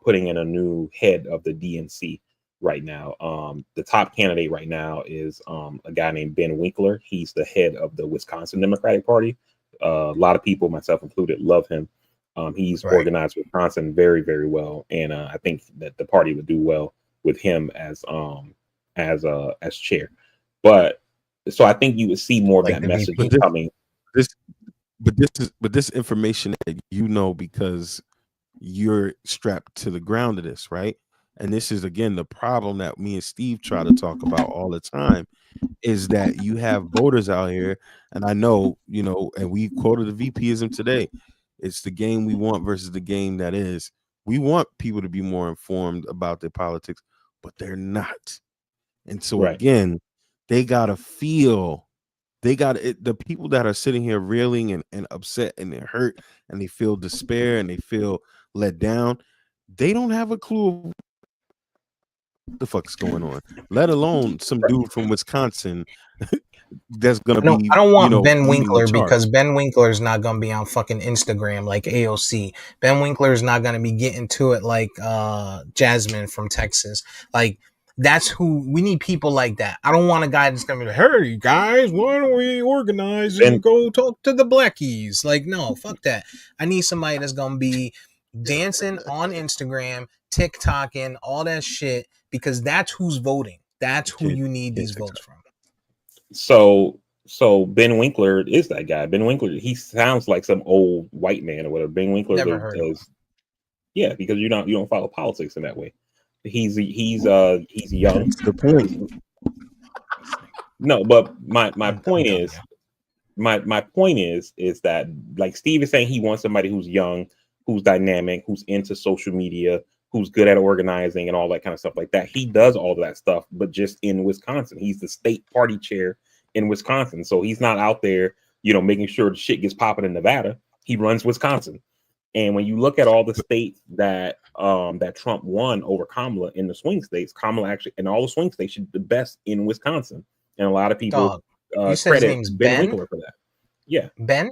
putting in a new head of the DNC right now. The top candidate right now is a guy named Ben Winkler. He's the head of the Wisconsin Democratic Party. A lot of people, myself included, love him. He's organized Wisconsin very, very well, and I think that the party would do well with him as chair. But so I think you would see more of that message coming. This information that because you're strapped to the ground of this, right? And this is again the problem that me and Steve try to talk about all the time, is that you have voters out here, and I know, and we quoted the VPism today. It's the game we want versus the game that is. We want people to be more informed about their politics, but they're not. And so again, they gotta feel. The people that are sitting here reeling and upset and they're hurt and they feel despair and they feel let down. They don't have a clue of what the fuck's going on, let alone some dude from Wisconsin that's gonna be. I don't want Ben Winkler because Ben Winkler is not gonna be on fucking Instagram like AOC. Ben Winkler is not gonna be getting to it like Jasmine from Texas. Like, that's who we need. People like that. I don't want a guy that's gonna be like, hey guys, why don't we organize and go talk to the blackies? Like, no, fuck that. I need somebody that's gonna be dancing on Instagram, TikToking, all that shit, because that's who's voting. That's who you need these votes from. So Ben Winkler is that guy. Ben Winkler, he sounds like some old white man or whatever. Ben Winkler does. Yeah, because you don't follow politics in that way. He's young. That's the point. No, but my I'm point done, is yeah. my point is that, like Steve is saying, he wants somebody who's young, who's dynamic, who's into social media, who's good at organizing and all that kind of stuff like that. He does all of that stuff, but just in Wisconsin. He's the state party chair in Wisconsin, so he's not out there, making sure the shit gets popping in Nevada. He runs Wisconsin. And when you look at all the states that Trump won over Kamala in the swing states, Kamala actually in all the swing states, she's the best in Wisconsin, and a lot of people Dog. You said his credit name's Ben Ben? Winkler for that. Yeah, Ben?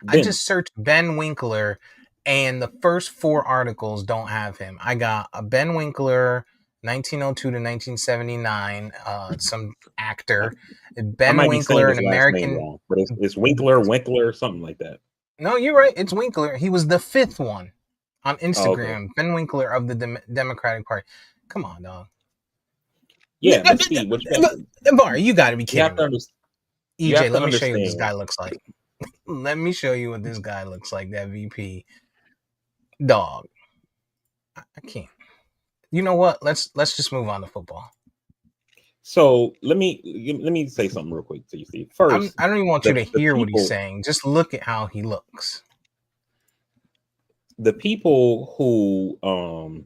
I Ben. just searched Ben Winkler, and the first 4 articles don't have him. I got a Ben Winkler, 1902 to 1979, some actor. I Ben might be saying Winkler, his an last name American. wrong, but it's Winkler, something like that. No, you're right. It's Winkler. He was the 5th one on Oh, okay. Instagram. Ben Winkler of the Democratic Party. Come on, dog. Yeah, but Steve, what Bar, you got to be you have kidding to me. understand. You EJ, have to let me show you what this understand. guy looks like. Let me show you what this guy looks like, that VP. Dog. I can't. You know what? Let's just move on to football. So let me say something real quick to you, Steve. First, I don't even want you to the hear what he's people saying. Just look at how he looks. the people who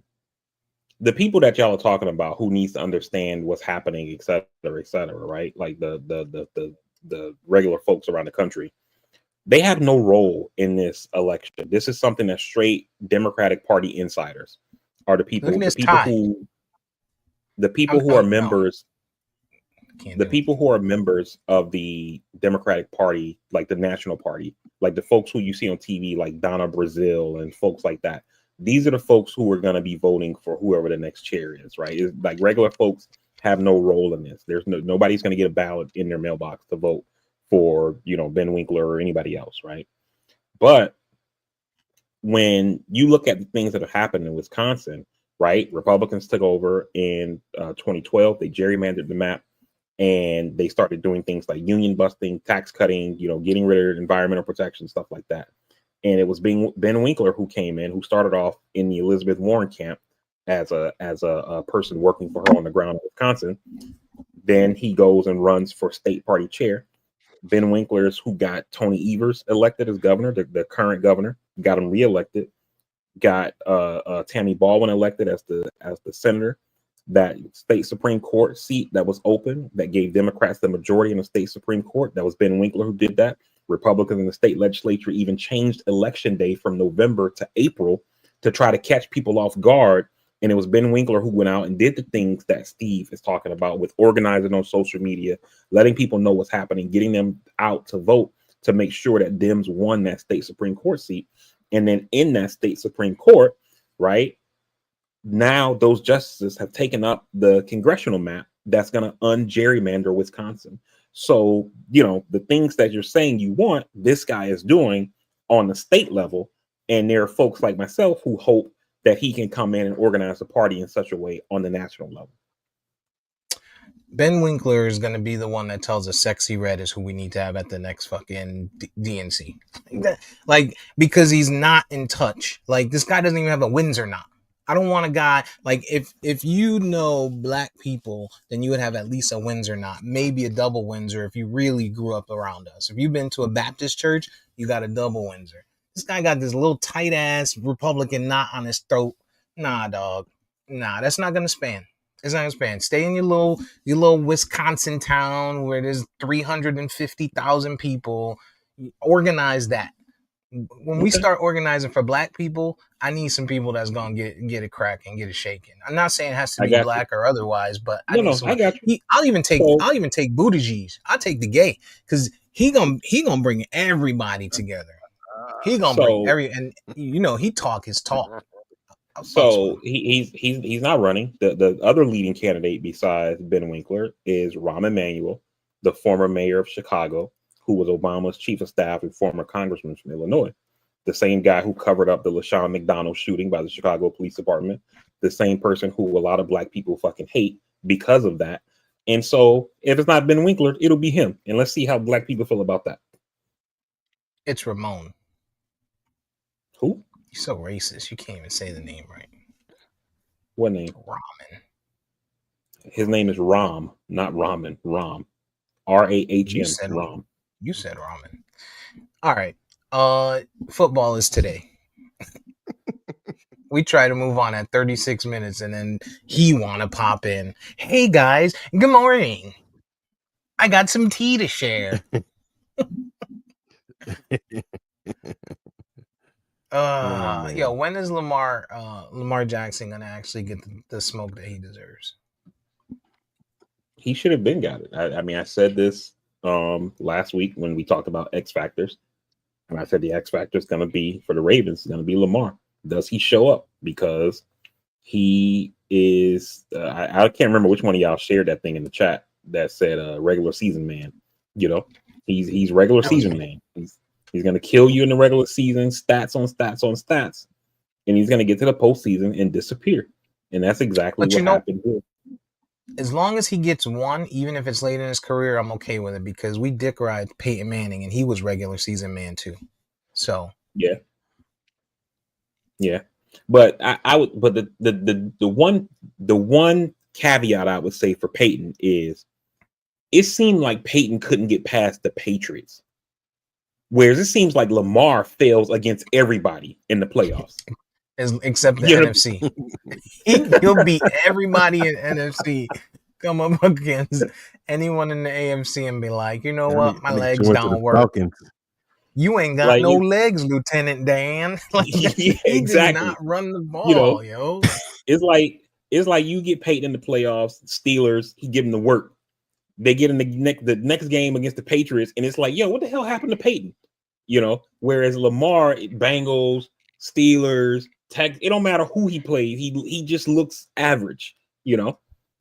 the people that y'all are talking about who needs to understand what's happening, et cetera, right? Like the regular folks around the country, they have no role in this election. This is something that straight Democratic Party insiders are the Look people, at this tie. the people who are No, members, can't the do it. people who are members of the Democratic Party, like the National Party, like the folks who you see on TV, like Donna Brazil and folks like that. These are the folks who are going to be voting for whoever the next chair is, right? It's like regular folks have no role in this. There's nobody's going to get a ballot in their mailbox to vote for, Ben Winkler or anybody else, right? But when you look at the things that have happened in Wisconsin, right? Republicans took over in 2012. They gerrymandered the map, and they started doing things like union busting, tax cutting, getting rid of environmental protection, stuff like that. And it was Ben Winkler who came in, who started off in the Elizabeth Warren camp as a person working for her on the ground in Wisconsin. Then he goes and runs for state party chair. Ben Winkler's who got Tony Evers elected as governor, the current governor, got him reelected. Got Tammy Baldwin elected as the senator. That state Supreme Court seat that was open that gave Democrats the majority in the state Supreme Court. That was Ben Winkler who did that. Republicans in the state legislature even changed election day from November to April to try to catch people off guard. And it was Ben Winkler who went out and did the things that Steve is talking about with organizing on social media, letting people know what's happening, getting them out to vote to make sure that Dems won that state Supreme Court seat. And then in that state Supreme Court, right, now those justices have taken up the congressional map that's going to ungerrymander Wisconsin. So, the things that you're saying you want, this guy is doing on the state level. And there are folks like myself who hope that he can come in and organize the party in such a way on the national level. Ben Winkler is going to be the one that tells us Sexy Red is who we need to have at the next fucking DNC. Like, because he's not in touch. Like, this guy doesn't even have a Windsor knot. I don't want a guy, like, if you know black people, then you would have at least a Windsor knot, maybe a double Windsor if you really grew up around us. If you've been to a Baptist church, you got a double Windsor. This guy got this little tight-ass Republican knot on his throat. Nah, dog. Nah, that's not going to span. It's not going to span. Stay in your little Wisconsin town where there's 350,000 people. Organize that. When we start organizing for black people, I need some people that's gonna get it cracking, get it shaking. I'm not saying it has to I be got black or otherwise, but I need no, I someone. got you. I'll even take So, Buttigieg. I'll take the gay because he gonna bring everybody together. He gonna bring so and he talk his talk. So he's not running. The other leading candidate besides Ben Winkler is Rahm Emanuel, the former mayor of Chicago, who was Obama's chief of staff and former congressman from Illinois. The same guy who covered up the LaShawn McDonald shooting by the Chicago Police Department. The same person who a lot of black people fucking hate because of that. And so if it's not Ben Winkler, it'll be him. And let's see how black people feel about that. It's Ramon. Who? You're so racist. You can't even say the name right. What name? Ramen. His name is Ram, not Ramen. Ram. You RAHM said Rom. you said ramen. All right. Football is today. We try to move on at 36 minutes, and then he want to pop in. Hey guys, good morning. I got some tea to share. Oh Yo, man. when is Lamar Jackson gonna actually get the smoke that he deserves? He should have been got it. I mean, I said this last week when we talked about X factors, and I said the X factor is going to be for the Ravens is going to be Lamar. Does he show up? Because he is. I can't remember which one of y'all shared that thing in the chat that said regular season man. You know, he's regular That was season me. man. He's going to kill you in the regular season, stats on stats on stats, and he's going to get to the postseason and disappear. And that's exactly But what you know, happened here. as long as he gets one, even if it's late in his career, I'm okay with it because we dick ride Peyton Manning and he was regular season man too. So Yeah. Yeah, but I would, but the one caveat I would say for Peyton is it seemed like Peyton couldn't get past the Patriots, whereas it seems like Lamar fails against everybody in the playoffs. except the You know, NFC, he'll beat everybody in NFC. Come up against anyone in the AFC and be like, you know what, my That nigga legs went to the don't work. Falcons. You ain't got like no legs, Lieutenant Dan. Like yeah, he did exactly. not run the You know, ball, yo. it's like you get Peyton in the playoffs. Steelers, he give them the work. They get in the next game against the Patriots, and it's like, yo, what the hell happened to Peyton? You know, whereas Lamar, Bengals, Steelers, Tech, it don't matter who he plays, he just looks average, you know.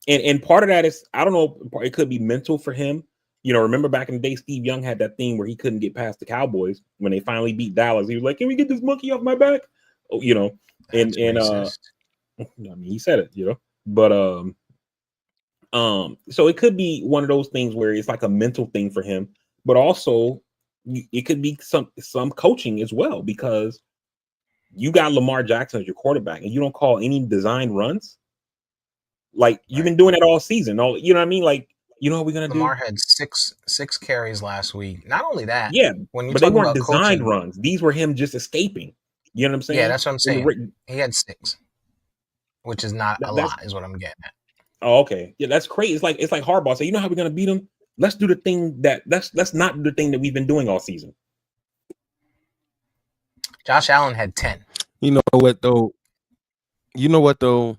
And part of that is, I don't know, it could be mental for him. You know, remember back in the day, Steve Young had that thing where he couldn't get past the Cowboys when they finally beat Dallas. He was like, "Can we get this monkey off my back?" Oh, you know, That's and racist. I mean, he said it, you know, but so it could be one of those things where it's like a mental thing for him, but also it could be some coaching as well, because you got Lamar Jackson as your quarterback and you don't call any design runs. Like you've Right. been doing that all season. All, you know what I mean? Like, you know what we're gonna do? Lamar had six carries last week. Not only that, Yeah, when you but they talk weren't about designed coaching, runs. These were him just escaping. You know what I'm yeah, saying? that's what I'm In saying. He had six, which is not a that's lot, is what I'm getting at. oh, okay. Yeah, that's crazy. It's like Harbaugh. So you know how we're gonna beat them? Let's do the thing that's not the thing that we've been doing all season. Josh Allen had 10. You know what though? You know what though?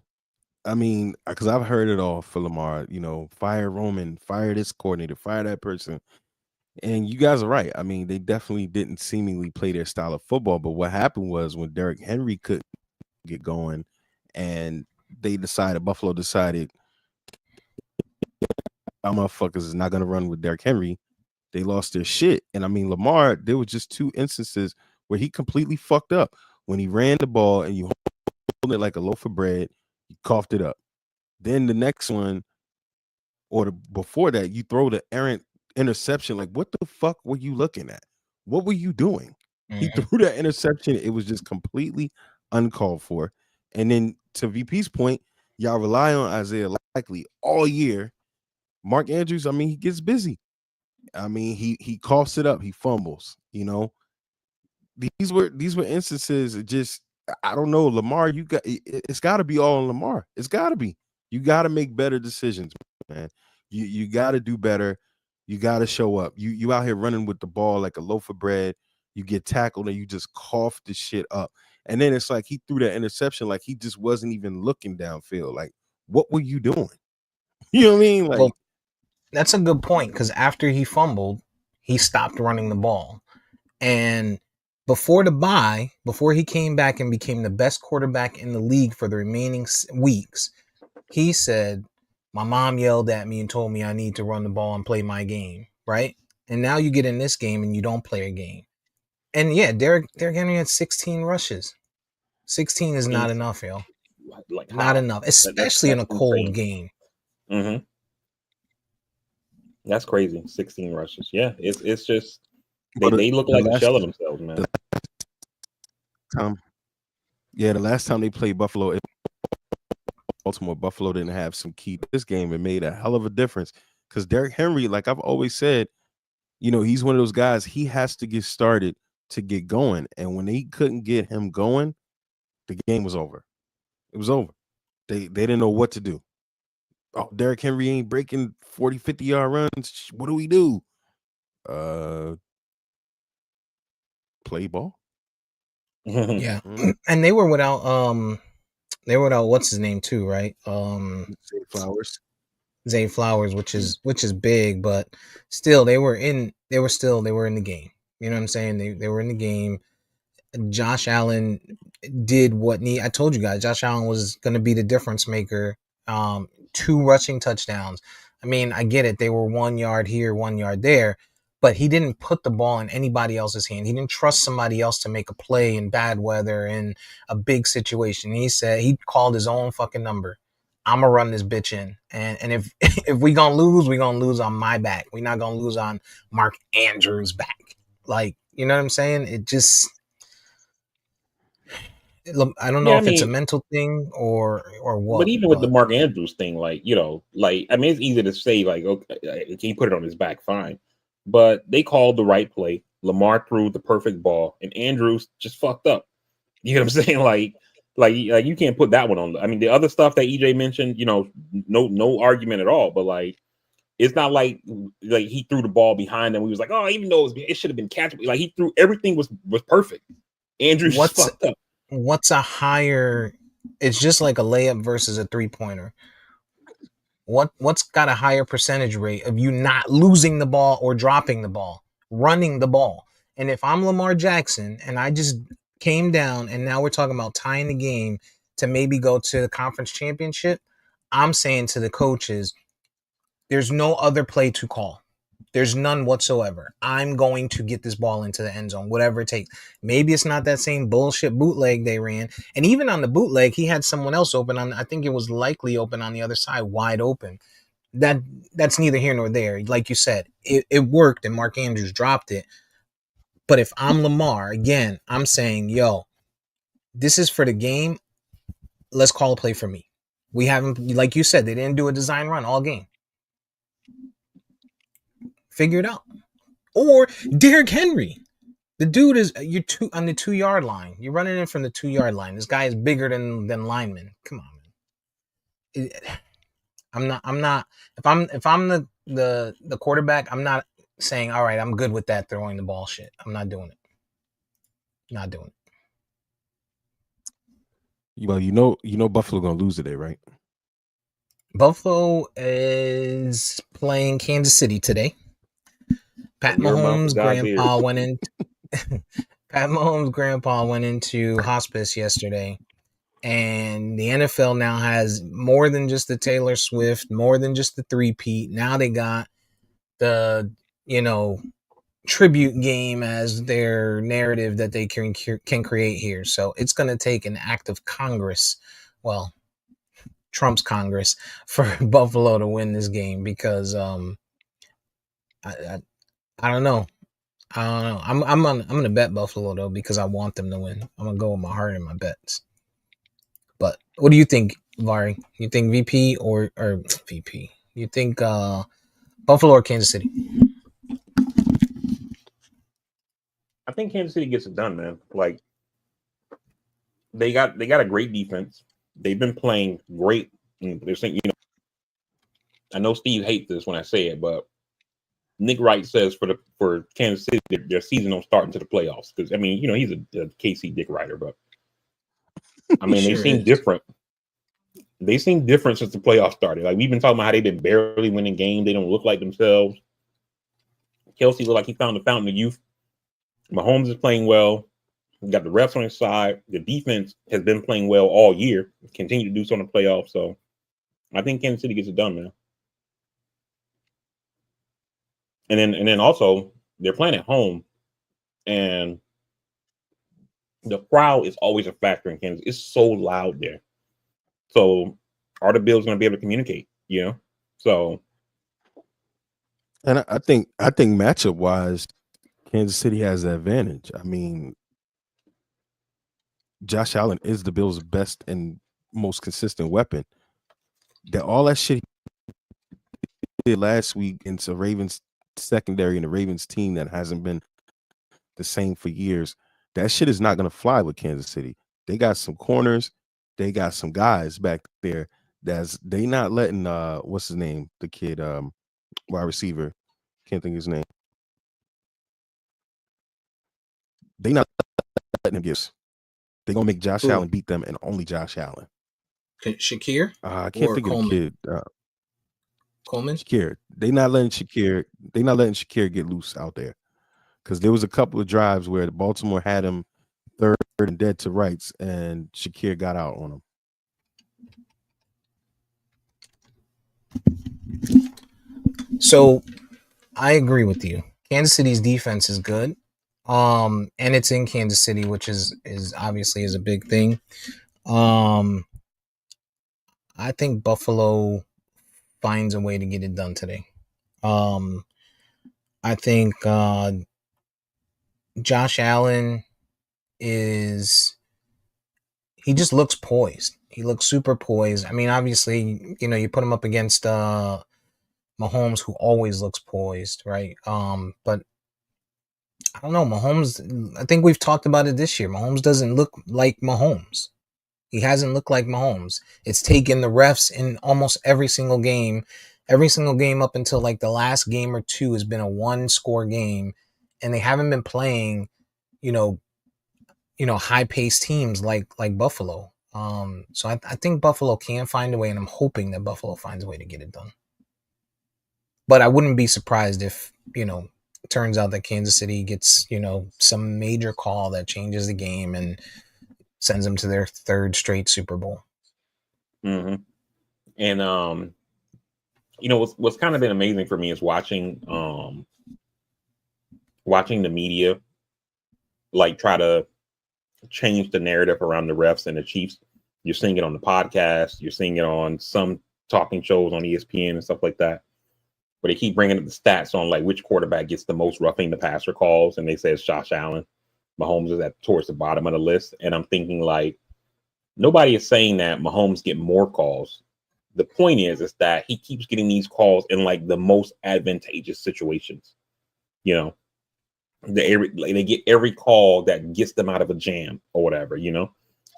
I mean, because I've heard it all for Lamar. You know, fire Roman, fire this coordinator, fire that person. And you guys are right. I mean, they definitely didn't seemingly play their style of football. But what happened was when Derrick Henry couldn't get going, and Buffalo decided our motherfuckers is not gonna run with Derrick Henry. They lost their shit. And I mean, Lamar, there was just two instances where he completely fucked up. When he ran the ball and you hold it like a loaf of bread, he coughed it up. Then the next one, or before that, you throw the errant interception. Like, what the fuck were you looking at? What were you doing? He Mm-hmm. threw that interception. It was just completely uncalled for. And then to VP's point, y'all rely on Isaiah Likely all year. Mark Andrews, I mean, he gets busy. I mean, he coughs it up, he fumbles, you know. These were instances of just, I don't know, Lamar, it's gotta be all on Lamar. It's gotta be. You gotta make better decisions, man. You gotta do better. You gotta show up. You out here running with the ball like a loaf of bread. You get tackled and you just cough the shit up. And then it's like he threw that interception like he just wasn't even looking downfield. Like, what were you doing? You know what I mean? Well, Like, that's a good point because after he fumbled, he stopped running the ball. And before the bye, before he came back and became the best quarterback in the league for the remaining weeks, he said, "My mom yelled at me and told me I need to run the ball and play my game." Right? And now you get in this game and you don't play a game. And yeah, Derrick Henry had 16 rushes. 16 is not enough, yo. Like Not how? enough, That's especially in that's a cold insane. game. Mm-hmm. That's crazy. 16 rushes. Yeah, it's just but they look the like a last shell of themselves, man. time, yeah, the last time they played Buffalo in Baltimore, Buffalo didn't have some key to this game. It made a hell of a difference Because Derrick Henry, like I've always said, he's one of those guys. He has to get started to get going, and when they couldn't get him going, the game was over. It was over. They didn't know what to do. Oh, Derrick Henry ain't breaking 40, 50-yard runs. What do we do? Play ball. Yeah. And they were without what's his name too, right? Zay Flowers. Zay Flowers, which is big, but still they were in the game. You know what I'm saying? They were in the game. Josh Allen did I told you guys, Josh Allen was going to be the difference maker. 2 rushing touchdowns. I mean, I get it. They were 1 yard here, 1 yard there, but he didn't put the ball in anybody else's hand. He didn't trust somebody else to make a play in bad weather in a big situation. He called his own fucking number. I'm gonna run this bitch in, and if if we gonna lose on my back. We're not gonna lose on Mark Andrews' back. Like, you know what I'm saying? It just, I don't know Yeah, I if it's a mean, mental thing or but what, even with the but Mark Andrews thing, like, I mean, it's easy to say, like, okay, can you put it on his back? Fine. But they called the right play. Lamar threw the perfect ball, and Andrews just fucked up. You know what I'm saying? Like you can't put that one on. I mean, the other stuff that EJ mentioned, no argument at all. But like, it's not like he threw the ball behind them. We was like, oh, even though it should have been catchable. Like, he threw, everything was perfect. Andrews just what's fucked up. what's a higher? It's just like a layup versus a 3-pointer. What's got a higher percentage rate of you not losing the ball or dropping the ball, running the ball? And if I'm Lamar Jackson and I just came down and now we're talking about tying the game to maybe go to the conference championship, I'm saying to the coaches, there's no other play to call. There's none whatsoever. I'm going to get this ball into the end zone, whatever it takes. Maybe it's not that same bullshit bootleg they ran. And even on the bootleg, he had someone else open on, I think it was likely open on the other side, wide open. That's neither here nor there. Like you said, it worked and Mark Andrews dropped it. But if I'm Lamar, again, I'm saying, yo, this is for the game. Let's call a play for me. We haven't, like you said, they didn't do a design run all game. Figure it out. Or Derrick Henry. The dude is, you're on the 2-yard line. You're running in from the 2-yard line. This guy is bigger than linemen. Come on, man. I'm not. If I'm the quarterback, I'm not saying, all right, I'm good with that throwing the ball shit. I'm not doing it. Not doing it. Well, Buffalo gonna lose today, right? Buffalo is playing Kansas City today. Pat From your mouth to Mahomes' God's ears. grandpa went in. Pat Mahomes' grandpa went into hospice yesterday, and the NFL now has more than just the Taylor Swift, more than just the three-peat. Now they got the tribute game as their narrative that they can create here. So it's going to take an act of Congress, well, Trump's Congress, for Buffalo to win this game because I don't know. I don't know. I'm gonna bet Buffalo though because I want them to win. I'm gonna go with my heart and my bets. But what do you think, Vari? You think VP or VP? You think Buffalo or Kansas City? I think Kansas City gets it done, man. Like, they got a great defense. They've been playing great. They're saying, I know Steve hates this when I say it, but Nick Wright says for Kansas City, their season don't start into the playoffs because, I mean, he's a KC Dick Writer, but I mean, they Sure seem is. different. They seem different since the playoffs started. Like, we've been talking about how they've been barely winning games. They don't look like themselves. Kelsey looked like he found the fountain of youth. Mahomes is playing well. We got the refs on his side. The defense has been playing well all year. Continue to do so in the playoffs. So I think Kansas City gets it done, man. And then also they're playing at home, and the crowd is always a factor in Kansas. It's so loud there. So are the Bills going to be able to communicate? So. And I think matchup wise, Kansas City has the advantage. I mean, Josh Allen is the Bills' best and most consistent weapon. That all that shit did last week into Ravens secondary and the Ravens team that hasn't been the same for years, that shit is not going to fly with Kansas City. They got some corners, they got some guys back there they not letting what's his name, the kid wide receiver, can't think of his name. They not letting him get. They gonna make Josh Allen beat them and only Josh Allen. Shakir? I can't Or think Coleman? of the kid. Coleman? Shakir. They not letting Shakir get loose out there. Because there was a couple of drives where Baltimore had him third and dead to rights, and Shakir got out on him. So I agree with you. Kansas City's defense is good. And it's in Kansas City, which is obviously is a big thing. I think Buffalo finds a way to get it done today. I think Josh Allen he just looks poised. He looks super poised. I mean, obviously, you put him up against Mahomes, who always looks poised, right? But I don't know, Mahomes, I think we've talked about it this year. Mahomes doesn't look like Mahomes. He hasn't looked like Mahomes. It's taken the refs in almost every single game up until like the last game or two has been a one-score game, and they haven't been playing, high-paced teams like Buffalo. So I think Buffalo can find a way, and I'm hoping that Buffalo finds a way to get it done. But I wouldn't be surprised if, it turns out that Kansas City gets, some major call that changes the game and sends them to their third straight Super Bowl. Mm-hmm. And what's kind of been amazing for me is watching the media like try to change the narrative around the refs and the Chiefs. You're seeing it on the podcast, you're seeing it on some talking shows on ESPN and stuff like that, but they keep bringing up the stats on like which quarterback gets the most roughing the passer calls, and they say it's Josh Allen. Mahomes is towards the bottom of the list, and I'm thinking like nobody is saying that Mahomes get more calls. The point is that he keeps getting these calls in like the most advantageous situations. They get every call that gets them out of a jam or whatever.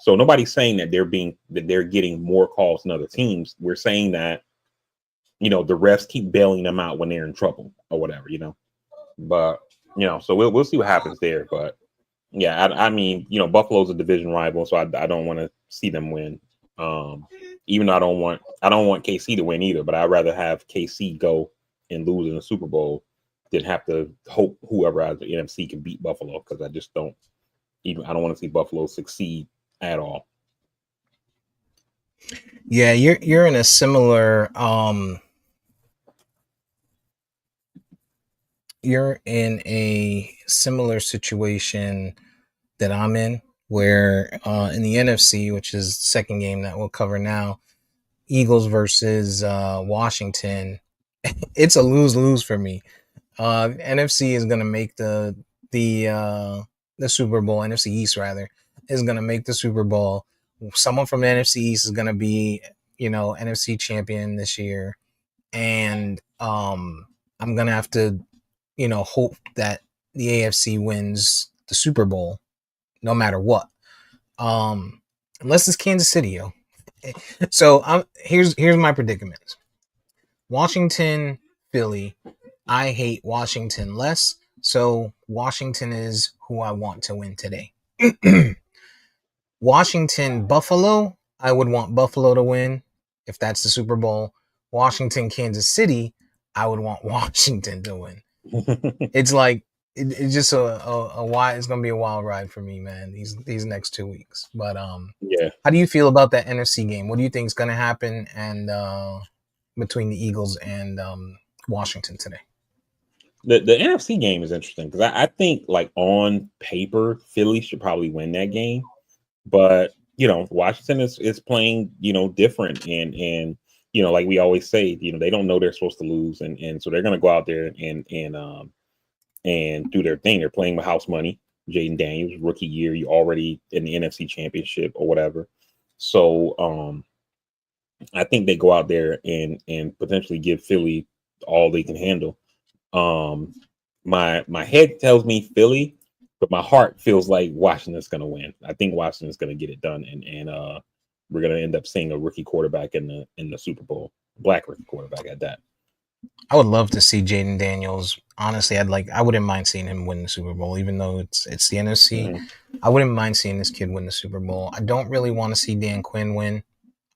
So nobody's saying that they're getting more calls than other teams. We're saying that the refs keep bailing them out when they're in trouble or whatever. But so we'll see what happens there. But yeah, I mean, Buffalo's a division rival, so I don't want to see them win. Even though I don't want KC to win either, but I'd rather have KC go and lose in the Super Bowl than have to hope whoever out of the NFC can beat Buffalo, because I just don't want to see Buffalo succeed at all. Yeah, you're in a similar situation that I'm in, where in the NFC, which is the second game that we'll cover now, Eagles versus Washington, it's a lose-lose for me. NFC is going to make the Super Bowl. NFC East, rather, is going to make the Super Bowl. Someone from the NFC East is going to be, NFC champion this year. And I'm going to have to, hope that the AFC wins the Super Bowl no matter what. Unless it's Kansas City, yo. So here's my predicament. Washington, Philly. I hate Washington less, so Washington is who I want to win today. Washington, Buffalo. I would want Buffalo to win if that's the Super Bowl. Washington, Kansas City. I would want Washington to win. It's like it's just a wild. It's gonna be a wild ride for me, man. These next 2 weeks. But yeah. How do you feel about that NFC game? What do you think is gonna happen and between the Eagles and Washington today? The NFC game is interesting because I think like on paper Philly should probably win that game, but Washington is playing different, and like we always say, they don't know they're supposed to lose, and so they're gonna go out there and do their thing. They're playing with house money. Jaden Daniels, rookie year, you already in the NFC Championship or whatever. So I think they go out there and potentially give Philly all they can handle. My head tells me Philly, but my heart feels like Washington's going to win. I think Washington's going to get it done, and we're going to end up seeing a rookie quarterback in the Super Bowl, black rookie quarterback at that. I would love to see Jaden Daniels. Honestly, I wouldn't mind seeing him win the Super Bowl, even though it's the NFC. Mhm. I wouldn't mind seeing this kid win the Super Bowl. I don't really want to see Dan Quinn win,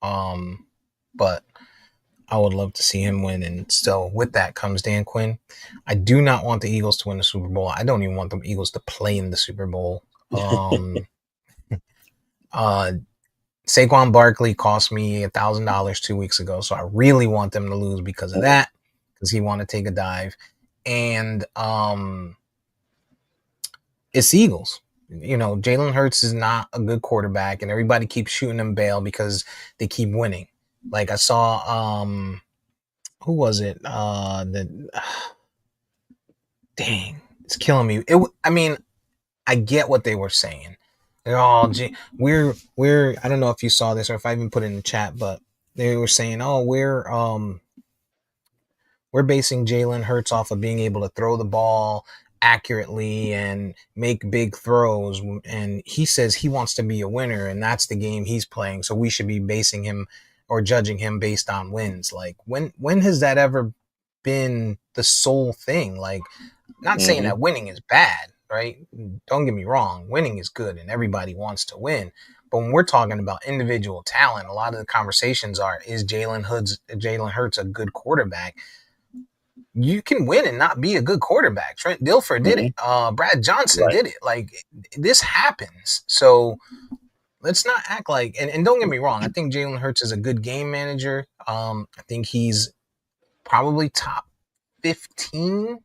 but I would love to see him win. And so with that comes Dan Quinn. I do not want the Eagles to win the Super Bowl. I don't even want the Eagles to play in the Super Bowl. Saquon Barkley cost me $1,000 2 weeks ago, so I really want them to lose because of that, because he want to take a dive. And it's Eagles. You know, Jalen Hurts is not a good quarterback, and everybody keeps shooting him bail because they keep winning. Like I saw, who was it? Dang, it's killing me. I mean, I get what they were saying. They're all, we're. I don't know if you saw this or if I even put it in the chat, but they were saying, oh, we're basing Jalen Hurts off of being able to throw the ball accurately and make big throws. And he says he wants to be a winner, and that's the game he's playing. So we should be basing him or judging him based on wins. Like when has that ever been the sole thing? Like, not saying that winning is bad, right? Don't get me wrong. Winning is good and everybody wants to win. But when we're talking about individual talent, a lot of the conversations are, is Jalen Hurts a good quarterback? You can win and not be a good quarterback. Trent Dilfer did it. Brad Johnson did it. Like, this happens. So let's not act like, and don't get me wrong, I think Jalen Hurts is a good game manager. I think he's probably top 15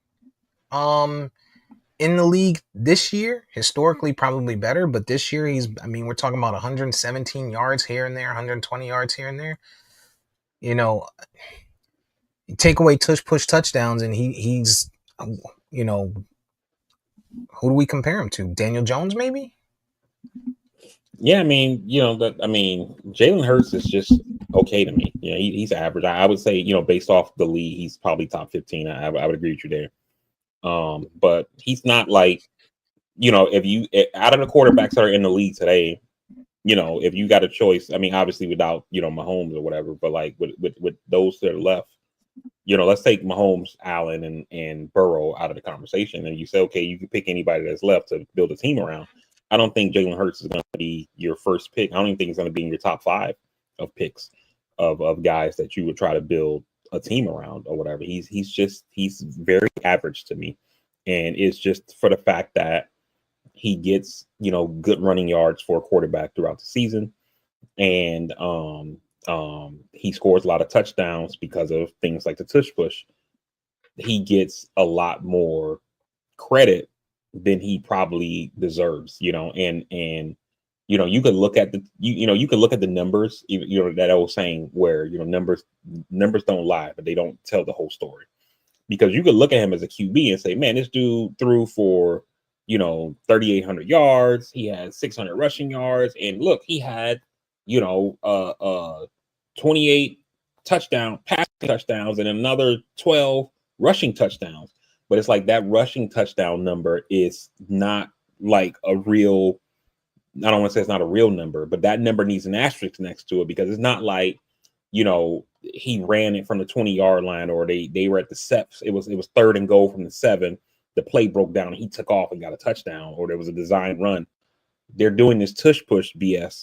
in the league this year. Historically, probably better, but this year we're talking about 117 yards here and there, 120 yards here and there. You know, take away push touchdowns, and he's, you know, who do we compare him to? Daniel Jones, maybe? Yeah, I mean, Jalen Hurts is just okay to me. Yeah, he's average. I would say, based off the league, he's probably top 15. I would agree with you there. But he's not like, if you out of the quarterbacks that are in the league today, if you got a choice, I mean, obviously without Mahomes or whatever, but like with those that are left, let's take Mahomes, Allen, and Burrow out of the conversation, and you say, okay, you can pick anybody that's left to build a team around. I don't think Jalen Hurts is going to be your first pick. I don't even think he's going to be in your top 5 of picks of guys that you would try to build a team around or whatever. He's very average to me, and it's just for the fact that he gets good running yards for a quarterback throughout the season, and he scores a lot of touchdowns because of things like the tush push. He gets a lot more credit than he probably deserves, and you could look at you could look at the numbers, that old saying where numbers don't lie, but they don't tell the whole story. Because you could look at him as a QB and say, man, this dude threw for 3,800 yards, he had 600 rushing yards, and look, he had 28 passing touchdowns and another 12 rushing touchdowns. But it's like that rushing touchdown number is not like a real, I don't want to say it's not a real number, but that number needs an asterisk next to it, because it's not like, he ran it from the 20-yard line, or they were at the steps. It was 3rd and goal from the 7. The play broke down and he took off and got a touchdown, or there was a design run. They're doing this tush push BS,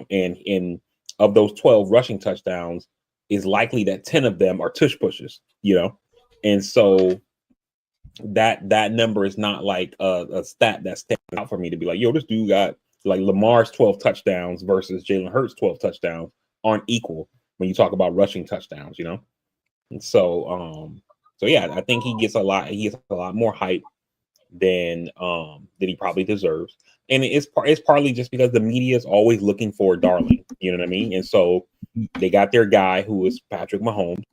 and of those 12 rushing touchdowns, is likely that 10 of them are tush pushes, and so that number is not like a stat that stands out for me to be like, yo, this dude got, like, Lamar's 12 touchdowns versus Jalen Hurts' 12 touchdowns aren't equal when you talk about rushing touchdowns, And so yeah, I think he gets a lot more hype than he probably deserves. And it's partly just because the media is always looking for a darling, you know what I mean? And so they got their guy, who is Patrick Mahomes,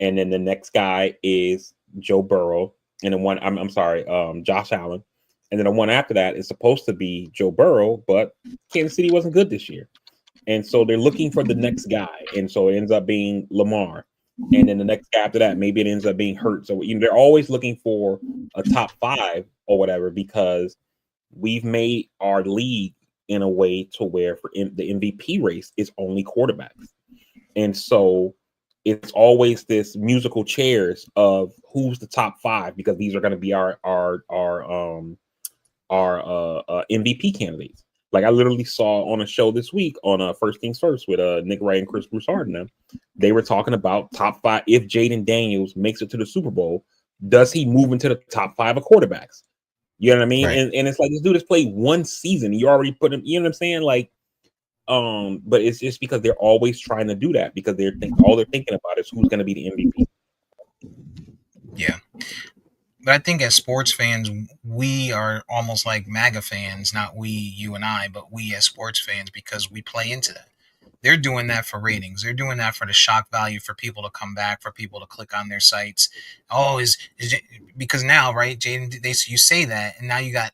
and then the next guy is Joe Burrow, and then Josh Allen, and then the one after that is supposed to be Joe Burrow, but Kansas City wasn't good this year, and so they're looking for the next guy, and so it ends up being Lamar. and then the next guy after that, maybe it ends up being Hurts. So they're always looking for a top 5 or whatever, because we've made our league in a way to where the MVP race is only quarterbacks. And so it's always this musical chairs of who's the top 5, because these are going to be our MVP candidates. Like I literally saw on a show this week on First Things First with Nick Wright and Chris Broussard and them. They were talking about top 5. If Jaden Daniels makes it to the Super Bowl, does he move into the top 5 of quarterbacks? You know what I mean? Right. And it's like, this dude has played one season. You already put him, you know what I'm saying? Like, but it's just because they're always trying to do that, because all they're thinking about is who's going to be the MVP. Yeah. But I think as sports fans, we are almost like MAGA fans, not we, you and I, but we as sports fans, because we play into that. They're doing that for ratings. They're doing that for the shock value, for people to come back, for people to click on their sites. Oh, because now, right, Jaden, you say that, and now you got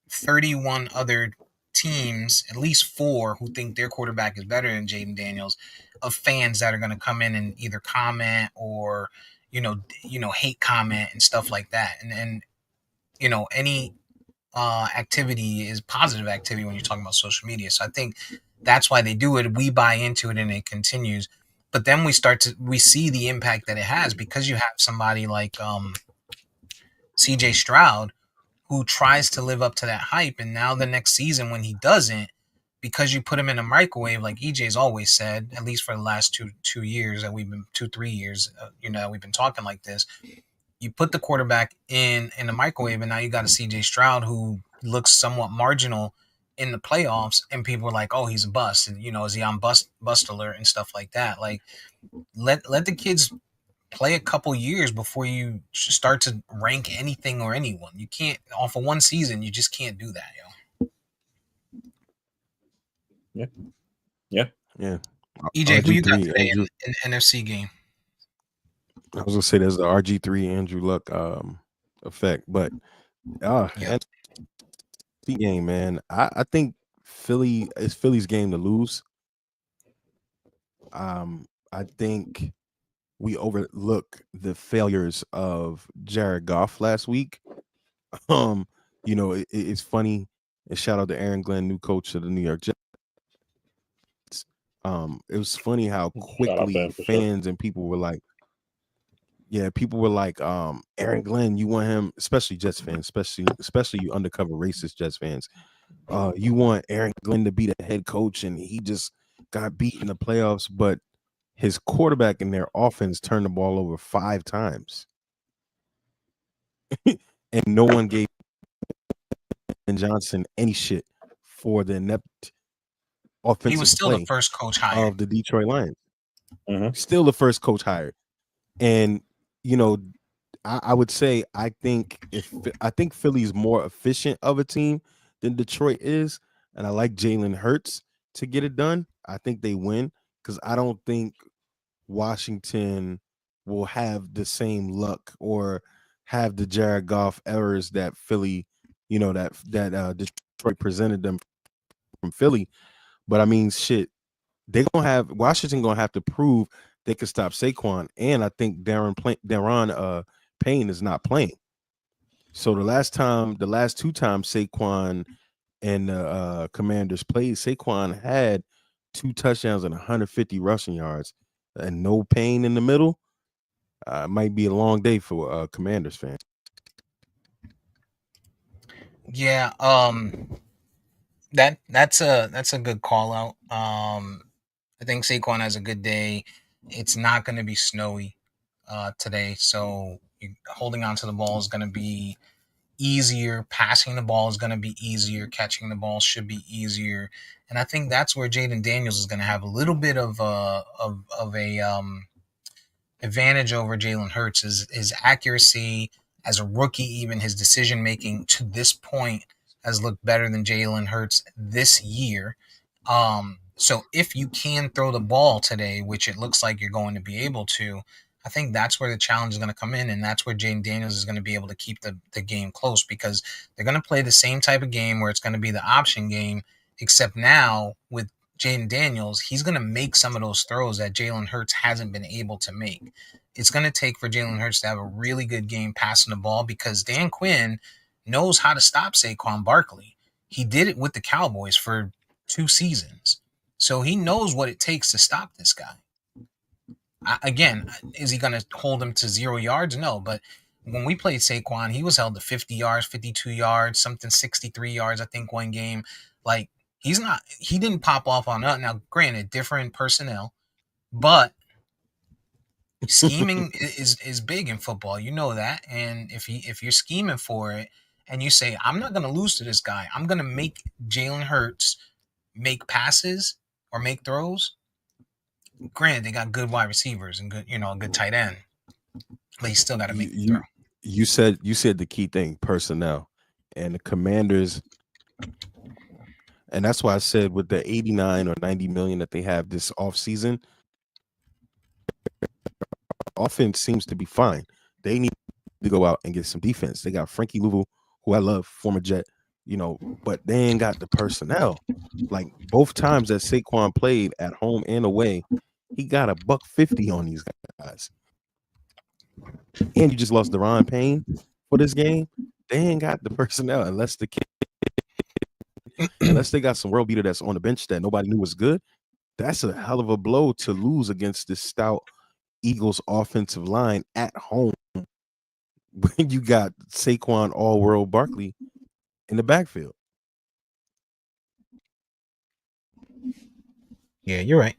31 other teams, at least 4, who think their quarterback is better than Jaden Daniels, of fans that are going to come in and either comment or hate comment and stuff like that. And any activity is positive activity when you're talking about social media. So I think that's why they do it. We buy into it and it continues. But then we see the impact that it has, because you have somebody like CJ Stroud, who tries to live up to that hype. And now the next season, when he doesn't, because you put him in a microwave, like EJ's always said, at least for the last 2 years that we've been 3 years, we've been talking like this. You put the quarterback in the microwave, and now you got a CJ Stroud who looks somewhat marginal in the playoffs, and people are like, "Oh, he's a bust," and is he on bust alert and stuff like that. Like, let the kids play a couple years before you start to rank anything or anyone. You can't, off of one season, you just can't do that, Yeah. Yeah. Yeah. EJ, who you got RG3 today Andrew. in NFC game? I was gonna say there's the RG3 Andrew Luck effect, but Yeah. NFC game, man. I think it's Philly's game to lose. I think we overlook the failures of Jared Goff last week. It's funny. And shout out to Aaron Glenn, new coach of the New York Jets. It was funny how Shout out to quickly him for sure. fans and people were like, Aaron Glenn, you want him, especially Jets fans, especially you undercover racist Jets fans. You want Aaron Glenn to be the head coach, and he just got beat in the playoffs, but his quarterback in their offense turned the ball over 5 times. And no one gave Johnson any shit for the inept offensive He was still the play first coach hired. of the Detroit Lions. Mhm. Still the first coach hired. And I would say I think Philly's more efficient of a team than Detroit is, and I like Jalen Hurts to get it done. I think they win, because I don't think Washington will have the same luck or have the Jared Goff errors that Philly, that Detroit presented them from Philly. But I mean, shit, Washington gonna have to prove they can stop Saquon, and I think Daron Payne is not playing. So the last 2 times Saquon and the Commanders played, Saquon had 2 touchdowns and 150 rushing yards, and no Payne in the middle. It might be a long day for Commanders fans. Yeah, that's a good call out. I think Saquon has a good day. It's not going to be snowy today, so holding on to the ball is going to be easier. Passing the ball is going to be easier. Catching the ball should be easier, and I think that's where Jaden Daniels is going to have a little bit of a advantage over Jalen Hurts. Is his accuracy as a rookie, even his decision making to this point has looked better than Jalen Hurts this year. So if you can throw the ball today, which it looks like you're going to be able to, I think that's where the challenge is going to come in, and that's where Jaden Daniels is going to be able to keep the game close, because they're going to play the same type of game where it's going to be the option game, except now with Jaden Daniels, he's going to make some of those throws that Jalen Hurts hasn't been able to make. It's going to take for Jalen Hurts to have a really good game passing the ball because Dan Quinn knows how to stop Saquon Barkley. He did it with the Cowboys for 2 seasons. So he knows what it takes to stop this guy. Again, is he going to hold him to 0 yards? No, but when we played Saquon, he was held to 50 yards, 52 yards, something 63 yards, I think, one game. Like, he didn't pop off on us. Now, granted, different personnel, but scheming is big in football. You know that. And if you're scheming for it and you say, I'm not going to lose to this guy, I'm going to make Jalen Hurts make passes or make throws. Granted, they got good wide receivers and good, a good tight end, but you still got to make the throw. You said the key thing, personnel, and the Commanders, and that's why I said with the 89 or 90 million that they have this offseason, offense seems to be fine. They need to go out and get some defense. They got Frankie Louisville, who I love, former Jet, but they ain't got the personnel. Like both times that Saquon played at home and away, he got $150 on these guys. And you just lost Deron Payne for this game. They ain't got the personnel unless they got some world beater that's on the bench that nobody knew was good. That's a hell of a blow to lose against this stout Eagles offensive line at home when you got Saquon All-World Barkley in the backfield. Yeah, you're right.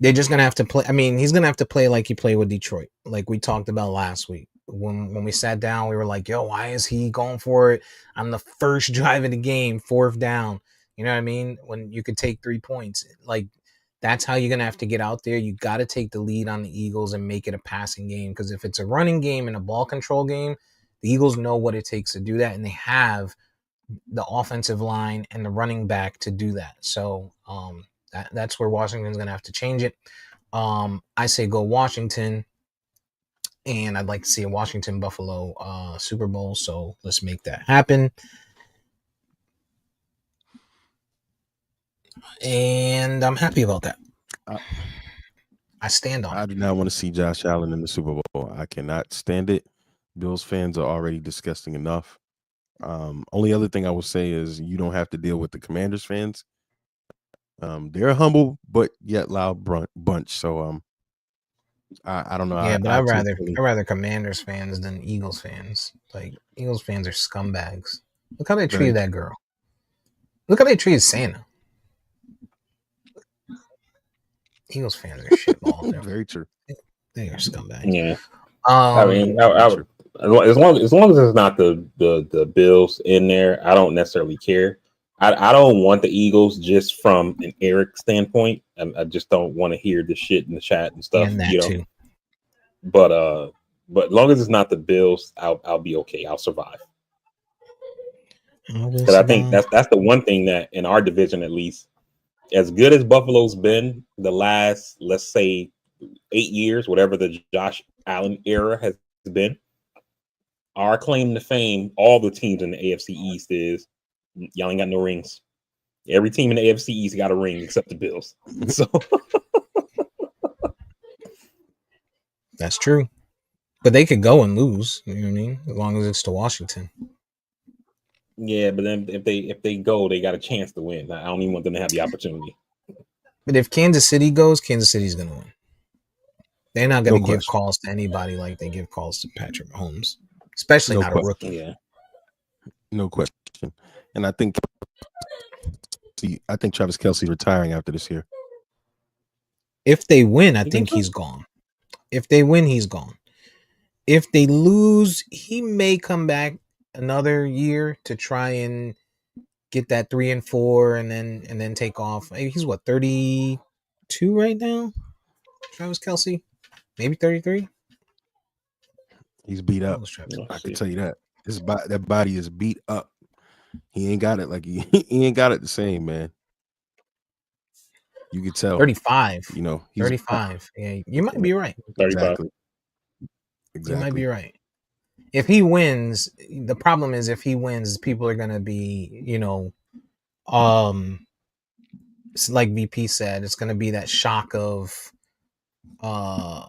They're just gonna have to play. I mean, he's gonna have to play like he played with Detroit, like we talked about last week. When we sat down, we were like, "Yo, why is he going for it on the first drive of the game, 4th down?" You know what I mean? When you could take 3 points, like that's how you're gonna have to get out there. You got to take the lead on the Eagles and make it a passing game. Because if it's a running game and a ball control game, the Eagles know what it takes to do that, and they have the offensive line and the running back to do that. So that's where Washington's going to have to change it. I say go Washington, and I'd like to see a Washington-Buffalo Super Bowl, so let's make that happen. And I'm happy about that. I stand on it. I do not want to see Josh Allen in the Super Bowl. I cannot stand it. Bills fans are already disgusting enough. Only other thing I will say is you don't have to deal with the Commanders fans. They're a humble but yet loud bunch. So I don't know. Yeah, but I'd rather Commanders fans than Eagles fans. Like Eagles fans are scumbags. Look how they treated that girl. Look how they treated Santa. Eagles fans are shitballs. Very true. They are scumbags. Yeah. I mean, as long as it's not the Bills in there, I don't necessarily care. I don't want the Eagles just from an Eric standpoint. I just don't want to hear the shit in the chat and stuff. And that too. But as long as it's not the Bills, I'll be okay. I'll survive. Because I think that's the one thing that in our division, at least, as good as Buffalo's been the last, let's say, 8 years, whatever the Josh Allen era has been, our claim to fame, all the teams in the AFC East is y'all ain't got no rings. Every team in the AFC East got a ring except the Bills. So that's true. But they could go and lose, you know what I mean? As long as it's to Washington. Yeah, but then if they go, they got a chance to win. I don't even want them to have the opportunity. But if Kansas City goes, Kansas City's gonna win. They're not gonna give calls to anybody like they give calls to Patrick Mahomes. Especially not a rookie. Yeah. No question. And I think Travis Kelce's retiring after this year. If they win, I think he's gone. If they win, he's gone. If they lose, he may come back another year to try and get that 3 and 4 and then take off. He's what, 32 right now? Travis Kelce? Maybe 33? He's beat up. I can tell you that. That body is beat up. He ain't got it like he ain't got it the same, man. You could tell. 35. You know, he's 35. Yeah, you might be right. 35. Exactly. You might be right. If he wins, the problem is if he wins, people are gonna be, It's like VP said, it's gonna be that shock of uh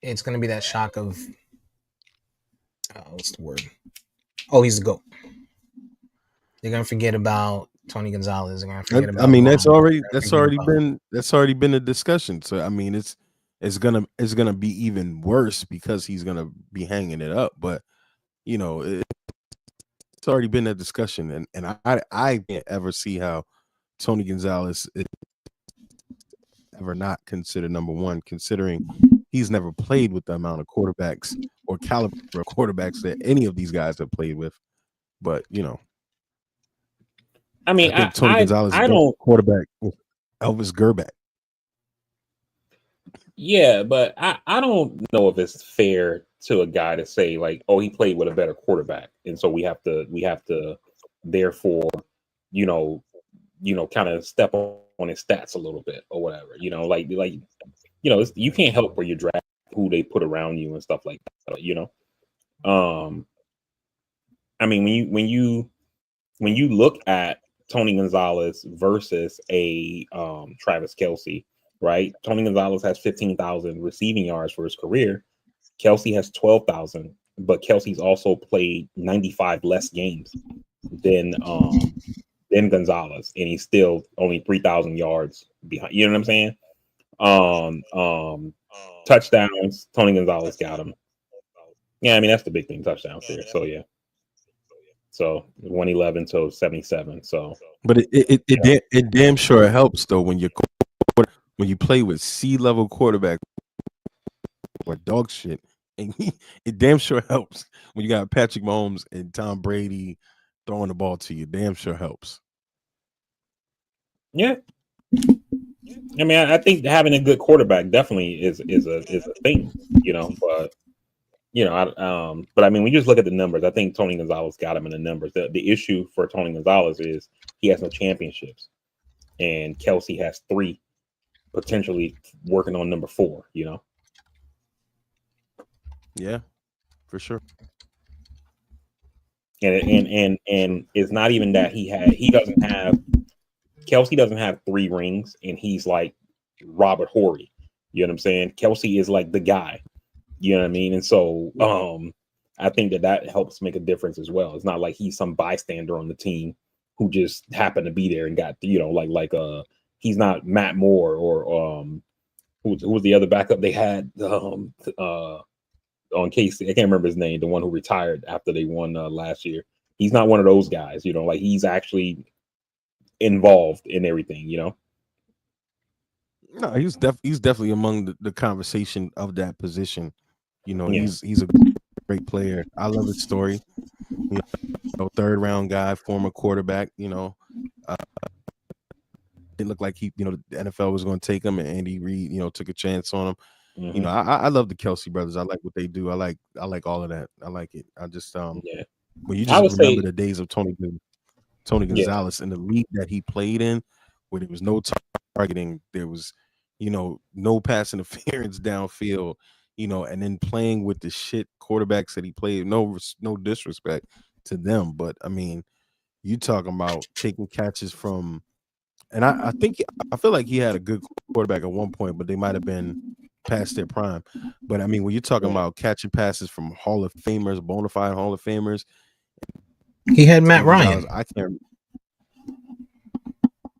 it's gonna be that shock of what's the word? Oh, he's the GOAT. They're gonna forget about Tony Gonzalez. They're gonna forget I about mean, Gronk. They're gonna forget about that's already been a discussion. So I mean, it's gonna be even worse because he's gonna be hanging it up. But you know, it's already been a discussion, and I can't ever see how Tony Gonzalez is ever not considered number one, considering he's never played with the amount of quarterbacks or caliber of quarterbacks that any of these guys have played with. But you know, I mean, I think Tony Gonzalez is a better don't. quarterback with Elvis Gerback. Yeah, but I don't know if it's fair to a guy to say like, oh, he played with a better quarterback, and so we have to therefore, you know, kind of step on his stats a little bit or whatever. You can't help where you draft who they put around you and stuff like that. I mean, when you look at Tony Gonzalez versus a Travis Kelce, right? Tony Gonzalez has 15,000 receiving yards for his career. Kelce has 12,000, but Kelce's also played 95 less games than Gonzalez, and he's still only 3,000 yards behind. You know what I'm saying? Touchdowns, Tony Gonzalez got him. Yeah, I mean that's the big thing, touchdowns there. So yeah. So 111 to 77. So, but it damn sure helps though when you play with C-level quarterback or dog shit, and it damn sure helps when you got Patrick Mahomes and Tom Brady throwing the ball to you. Damn sure helps. yeah. I mean, I think having a good quarterback definitely is a thing, but but I mean, when you just look at the numbers, I think Tony Gonzalez got him in the numbers. The issue for Tony Gonzalez is he has no championships, and Kelce has 3, potentially working on number 4. Yeah, for sure. And it's not even that Kelce doesn't have 3 rings, and he's like Robert Horry. You know what I'm saying? Kelce is like the guy. You know what I mean? And so I think that helps make a difference as well. It's not like he's some bystander on the team who just happened to be there and got, he's not Matt Moore or who was the other backup they had on KC. I can't remember his name, the one who retired after they won last year. He's not one of those guys, like he's actually involved in everything, No, he's definitely among the conversation of that position. Yeah. He's a great player. I love his story. Third round guy, former quarterback. It looked like the NFL was going to take him, and Andy Reid, took a chance on him. Mhm. I love the Kelce brothers. I like what they do. I like all of that. I like it. I just Yeah. when you I just would remember say, the days of Tony yeah. Gonzalez in the league that he played in, where there was no targeting, there was no pass interference downfield, and then playing with the shit quarterbacks that he played. No disrespect to them, but I mean, you talking about taking catches from, and I feel like he had a good quarterback at one point, but they might have been past their prime. But I mean, when you're talking about catching passes from Hall of Famers, bona fide Hall of Famers, he had Matt Ryan. I can't.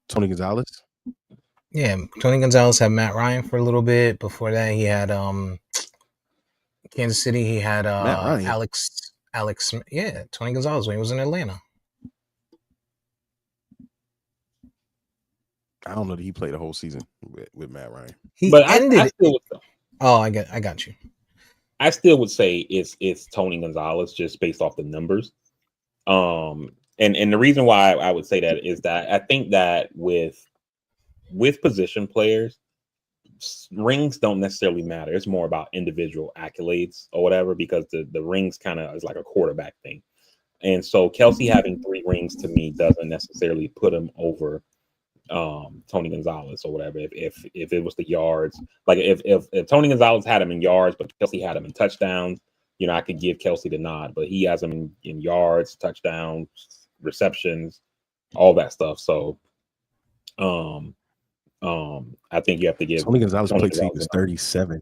Tony Gonzalez. Yeah, Tony Gonzalez had Matt Ryan for a little bit. Before that, he had Kansas City. He had Matt Ryan. Alex. Yeah, Tony Gonzalez when he was in Atlanta. I don't know that he played the whole season with Matt Ryan. He But ended. I still would, I got you. I still would say it's Tony Gonzalez just based off the numbers. And the reason why I would say that is that I think that with position players, rings don't necessarily matter. It's more about individual accolades or whatever, because the rings kind of is like a quarterback thing. And so Kelce having 3 rings to me doesn't necessarily put him over Tony Gonzalez or whatever. If it was the yards, like if Tony Gonzalez had him in yards, but Kelce had him in touchdowns, I could give Kelce the nod. But he has him in yards, touchdowns, receptions, all that stuff. So, I think you have to give Tony Gonzalez Tony played till he Gonzalez was 37.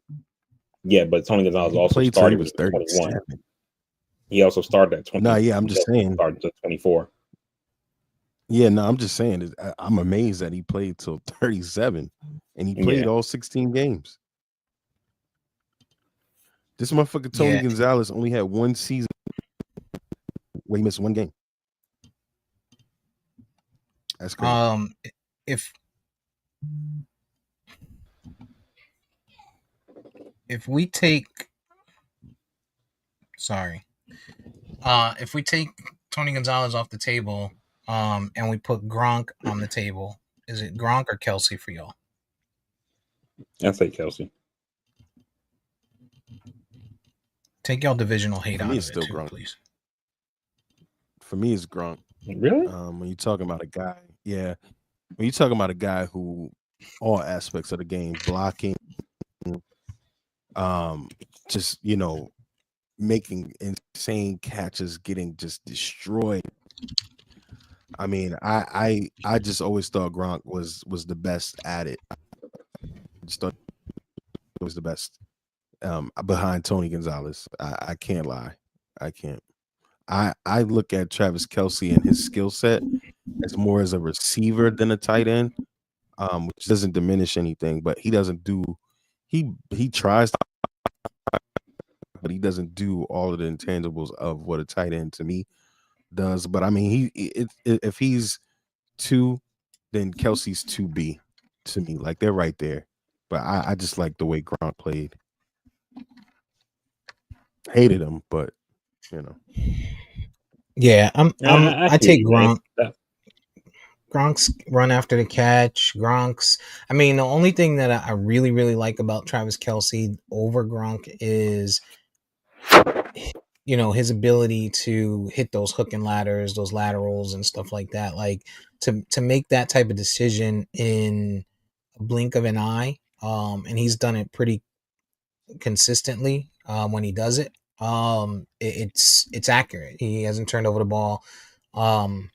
Yeah, but Tony Gonzalez He also played till he started when was he was 21. 37. He also started at 20. No, yeah, I'm He just also saying. started at 24. Yeah, no, I'm just saying. I'm amazed that he played till 37, and he played Yeah. all 16 games. This motherfucker Tony Yeah. Gonzalez only had one season where he missed one game. That's crazy. If we take if we take Tony Gonzalez off the table, and we put Gronk on the table, is it Gronk or Kelsey for y'all? I'd say Kelsey. Take y'all divisional hate For out me, of it's it still too, Gronk. please. For me, it's Gronk. Really? When you're talking about a guy, yeah, when you're talking about a guy who all aspects of the game, blocking, just making insane catches, getting just destroyed. I mean, I just always thought Gronk was the best at it. I just thought it was the best behind Tony Gonzalez. I can't lie. I can't. I look at Travis Kelsey and his skill set as more as a receiver than a tight end, which doesn't diminish anything, but he doesn't do he tries to, but he doesn't do all of the intangibles of what a tight end to me does. But I mean, if he's 2, then Kelsey's 2B to me. Like they're right there. But I just like the way Gronk played. Hated him, but Yeah, I hear take you, man. Gronk. Gronk's run after the catch. I mean, the only thing that I really, really like about Travis Kelsey over Gronk is, his ability to hit those hook and ladders, those laterals and stuff like that. Like to make that type of decision in a blink of an eye. And he's done it pretty consistently when he does it. It's accurate. He hasn't turned over the ball. I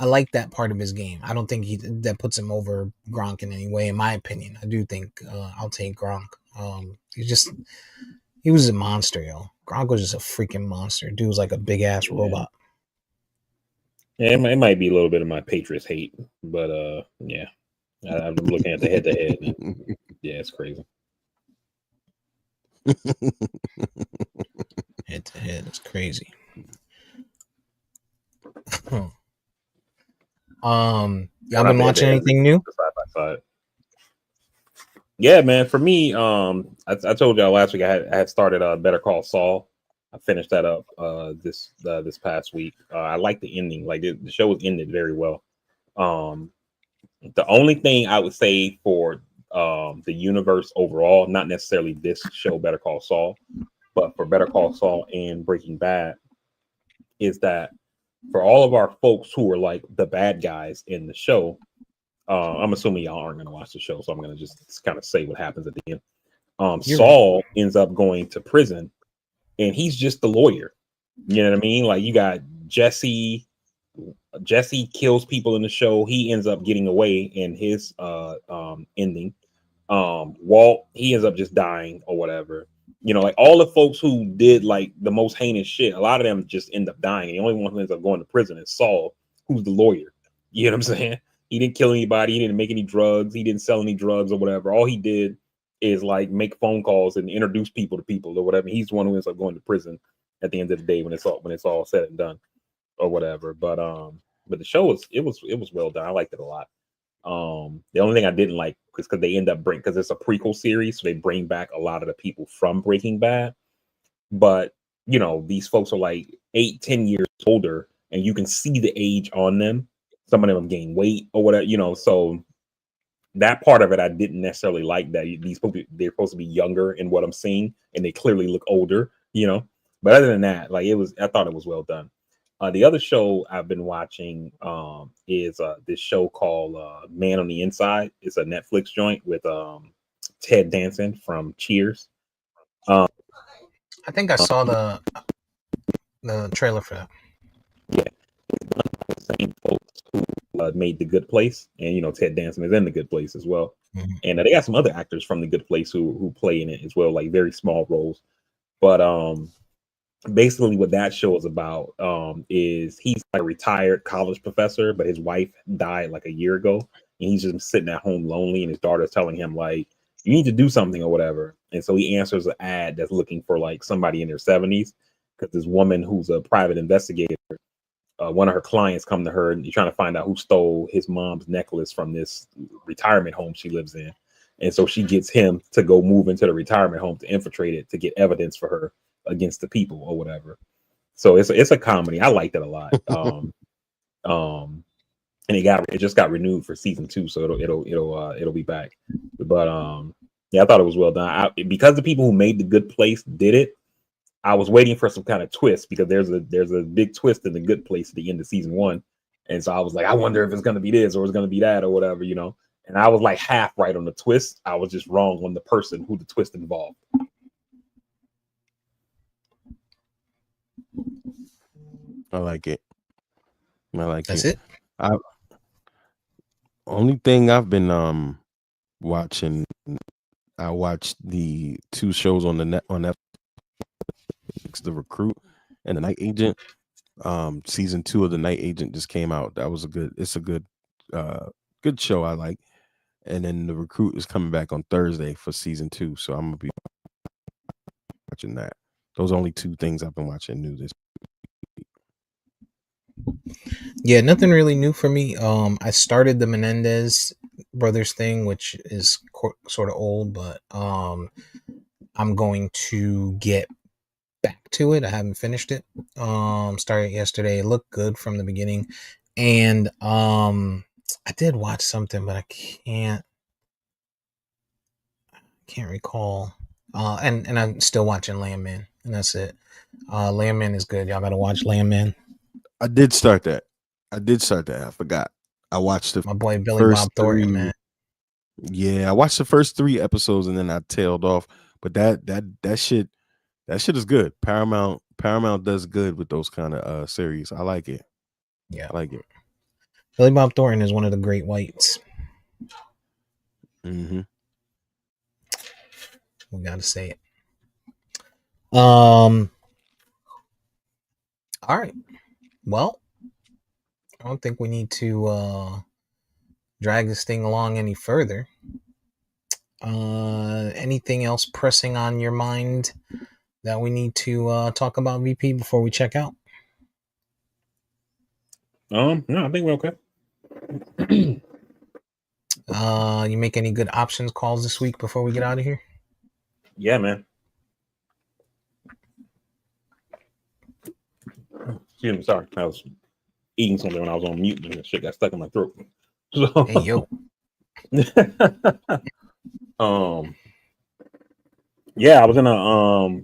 like that part of his game. I don't think that puts him over Gronk in any way, in my opinion. I do think I'll take Gronk. He was a monster, yo. Gronk was just a freaking monster. Dude was like a big ass robot. Yeah, it might be a little bit of my Patriots hate, but yeah, I'm looking at the head to head. Yeah, it's crazy. Head to head, it's crazy. Y'all been watching anything new? Side by side. Yeah, man. For me, I told y'all last week I had started Better Call Saul. I finished that up this past week. I like the ending. Like the show was ended very well. The only thing I would say for the universe overall, not necessarily this show, Better Call Saul, but for Better Call Saul and Breaking Bad, is that for all of our folks who are like the bad guys in the show, I'm assuming y'all aren't going to watch the show, so I'm going to just kind of say what happens at the end. Saul ends up going to prison, and he's just the lawyer. You know what I mean? Like you got Jesse kills people in the show. He ends up getting away in his ending. Walt, he ends up just dying or whatever. Like all the folks who did like the most heinous shit, a lot of them just end up dying. The only one who ends up going to prison is Saul, who's the lawyer. You know what I'm saying? He didn't kill anybody. He didn't make any drugs. He didn't sell any drugs or whatever. All he did is like make phone calls and introduce people to people or whatever. He's the one who ends up going to prison at the end of the day when it's all said and done or whatever. But the show was well done. I liked it a lot. The only thing I didn't like is because they end up because it's a prequel series, so they bring back a lot of the people from Breaking Bad. But these folks are like 8-10 years older, and you can see the age on them. Some of them have gained weight or whatever, so that part of it I didn't necessarily like, that they're supposed to be younger in what I'm seeing, and they clearly look older, But other than that, like I thought it was well done. The other show I've been watching is this show called Man on the Inside. It's a Netflix joint with Ted Danson from Cheers. I think I saw the trailer for that. Yeah, it's done by the same folks who made The Good Place, and Ted Danson is in The Good Place as well. Mhm. And they got some other actors from The Good Place who play in it as well, like very small roles. But basically what that show is about is he's like a retired college professor, but his wife died like a year ago, and he's just sitting at home lonely, and his daughter's telling him like, you need to do something or whatever. And so he answers an ad that's looking for like somebody in their 70s, because this woman who's a private investigator, one of her clients come to her and you're trying to find out who stole his mom's necklace from this retirement home she lives in. And so she gets him to go move into the retirement home to infiltrate it to get evidence for her against the people or whatever. So it's a comedy. I liked it a lot. And it just got renewed for season 2, so it'll be back. But yeah, I thought it was well done. Because the people who made The Good Place did it, I was waiting for some kind of twist, because there's a big twist in The Good Place at the end of season 1, and so I was like, I wonder if it's gonna be this or it's gonna be that or whatever, And I was like half right on the twist. I was just wrong on the person who the twist involved. I like it. That's it. I only thing I've been watching. I watched the 2 shows on Netflix, The Recruit and The Night Agent. Season 2 of The Night Agent just came out. It's a good good show I like. And then The Recruit is coming back on Thursday for season 2, so I'm gonna be watching that. Those are only 2 things I've been watching new this week. Yeah, nothing really new for me. I started the Menendez brothers thing, which is sort of old, but I'm going to get back to it. I haven't finished it. Started yesterday. It looked good from the beginning, and I did watch something, but I can't recall. And I'm still watching Landman, and that's it. Landman is good. Y'all gotta watch Landman. I did start that. I forgot. I watched the My boy Billy first Bob Thornton, 3. man. Yeah, I watched the first 3 episodes and then I tailed off. But that shit is good. Paramount does good with those kind of series. I like it. Yeah, I like it. Billy Bob Thornton is one of the great whites. Mm-hmm. We gotta say it. All right. Well, I don't think we need to drag this thing along any further. Anything else pressing on your mind that we need to talk about, VP, before we check out? No, I think we're okay. You make any good options calls this week before we get out of here? Yeah, man. Excuse me, sorry. I was eating something when I was on mute and the shit got stuck in my throat. So, Hey, yo. Yeah, I was gonna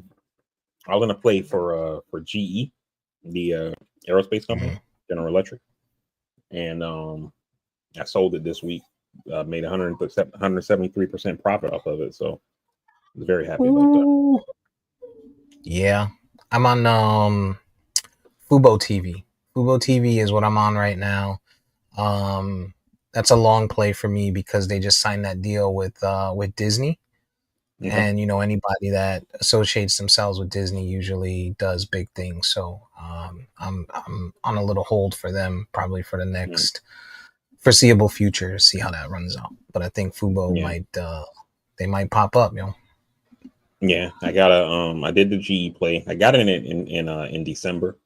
play for GE, the aerospace company, General Electric, and I sold it this week. Made 173% profit off of it, so I was very happy about that. Yeah, I'm on Fubo TV. Fubo TV is what I'm on right now. That's a long play for me because they just signed that deal with Disney. Okay. And anybody that associates themselves with Disney usually does big things. So I'm on a little hold for them, probably for the next foreseeable future, to see how that runs out. But I think Fubo might pop up, Yeah, I I did the GE play. I got in December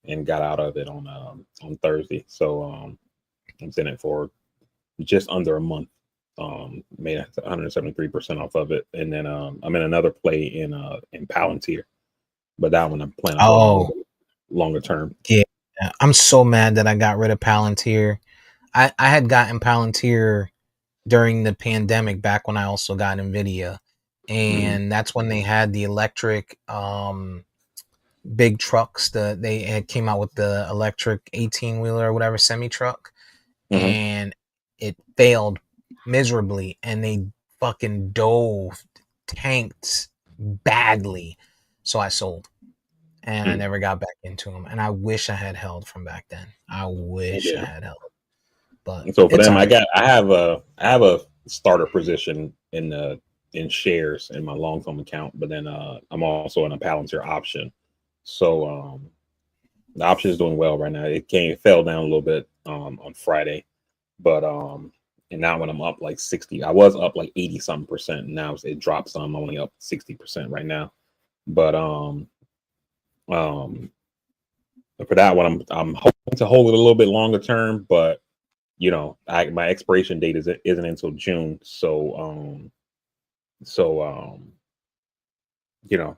and got out of it on Thursday. So I was in it for just under a month. Made 173% off of it, and then I'm in another play in Palantir, but that one I'm planning on longer term. Yeah, I'm so mad that I got rid of Palantir. I had gotten Palantir during the pandemic, back when I also got Nvidia, and that's when they had the electric big trucks. They had came out with the electric 18-wheeler or whatever semi truck, and it failed miserably, and they fucking tanked badly. So I sold. and I never got back into them. And I wish I had held from back then. I wish I Yeah. had held, but So for it's them, all right. I have a starter position in shares in my long term account, but then I'm also in a Palantir option. So the option is doing well right now. It fell down a little bit on Friday, but and now when I'm up like 60, I was up like 80 something percent. Now it dropped some. I'm only up 60% right now. But um for that one, I'm hoping to hold it a little bit longer term, but my expiration date isn't until June. So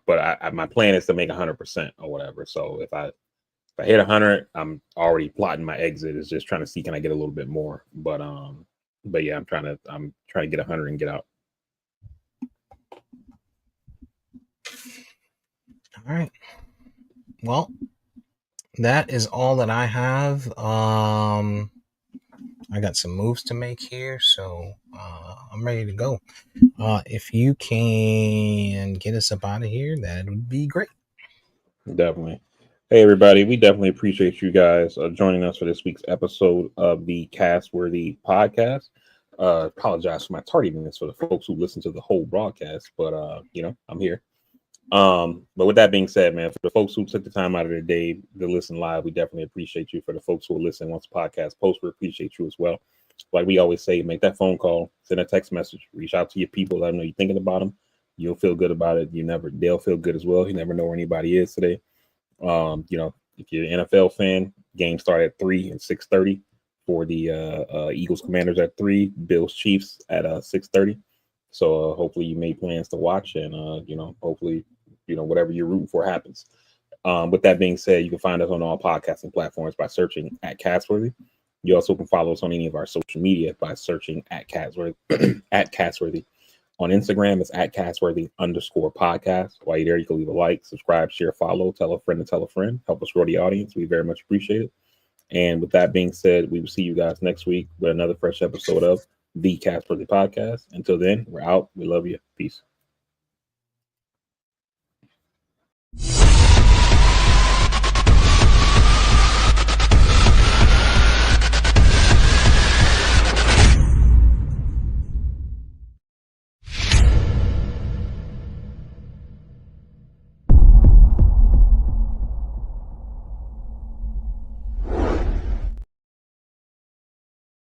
but my plan is to make 100% or whatever. So if I hit 100, I'm already plotting my exit. Is just trying to see, can I get a little bit more? But yeah, I'm trying to get 100 and get out. All right. Well, that is all that I have. I got some moves to make here, so I'm ready to go. If you can get us up out of here, that would be great. Definitely. Hey, everybody. We definitely appreciate you guys joining us for this week's episode of the Castworthy podcast. Apologize for my tardiness for the folks who listen to the whole broadcast, but I'm here. But with that being said, man, for the folks who took the time out of their day to listen live, we definitely appreciate you. For the folks who will listen once the podcast posts, we appreciate you as well. Like we always say, make that phone call, send a text message, reach out to your people, let them know you're thinking about them. You'll feel good about it. They'll feel good as well. You never know where anybody is today. If you're an NFL fan, game start at 3 and 6:30 for the Eagles Commanders at 3, Bills Chiefs at 6:30. So hopefully you made plans to watch, and hopefully whatever you're rooting for happens. With that being said, you can find us on all podcasting platforms by searching at Catsworthy. You also can follow us on any of our social media by searching at Catsworthy. At Catsworthy. On Instagram, it's at Catsworthy_podcast. While you're there, you can leave a like, subscribe, share, follow, tell a friend to tell a friend. Help us grow the audience. We very much appreciate it. And with that being said, we will see you guys next week with another fresh episode of the Catsworthy podcast. Until then, we're out. We love you. Peace.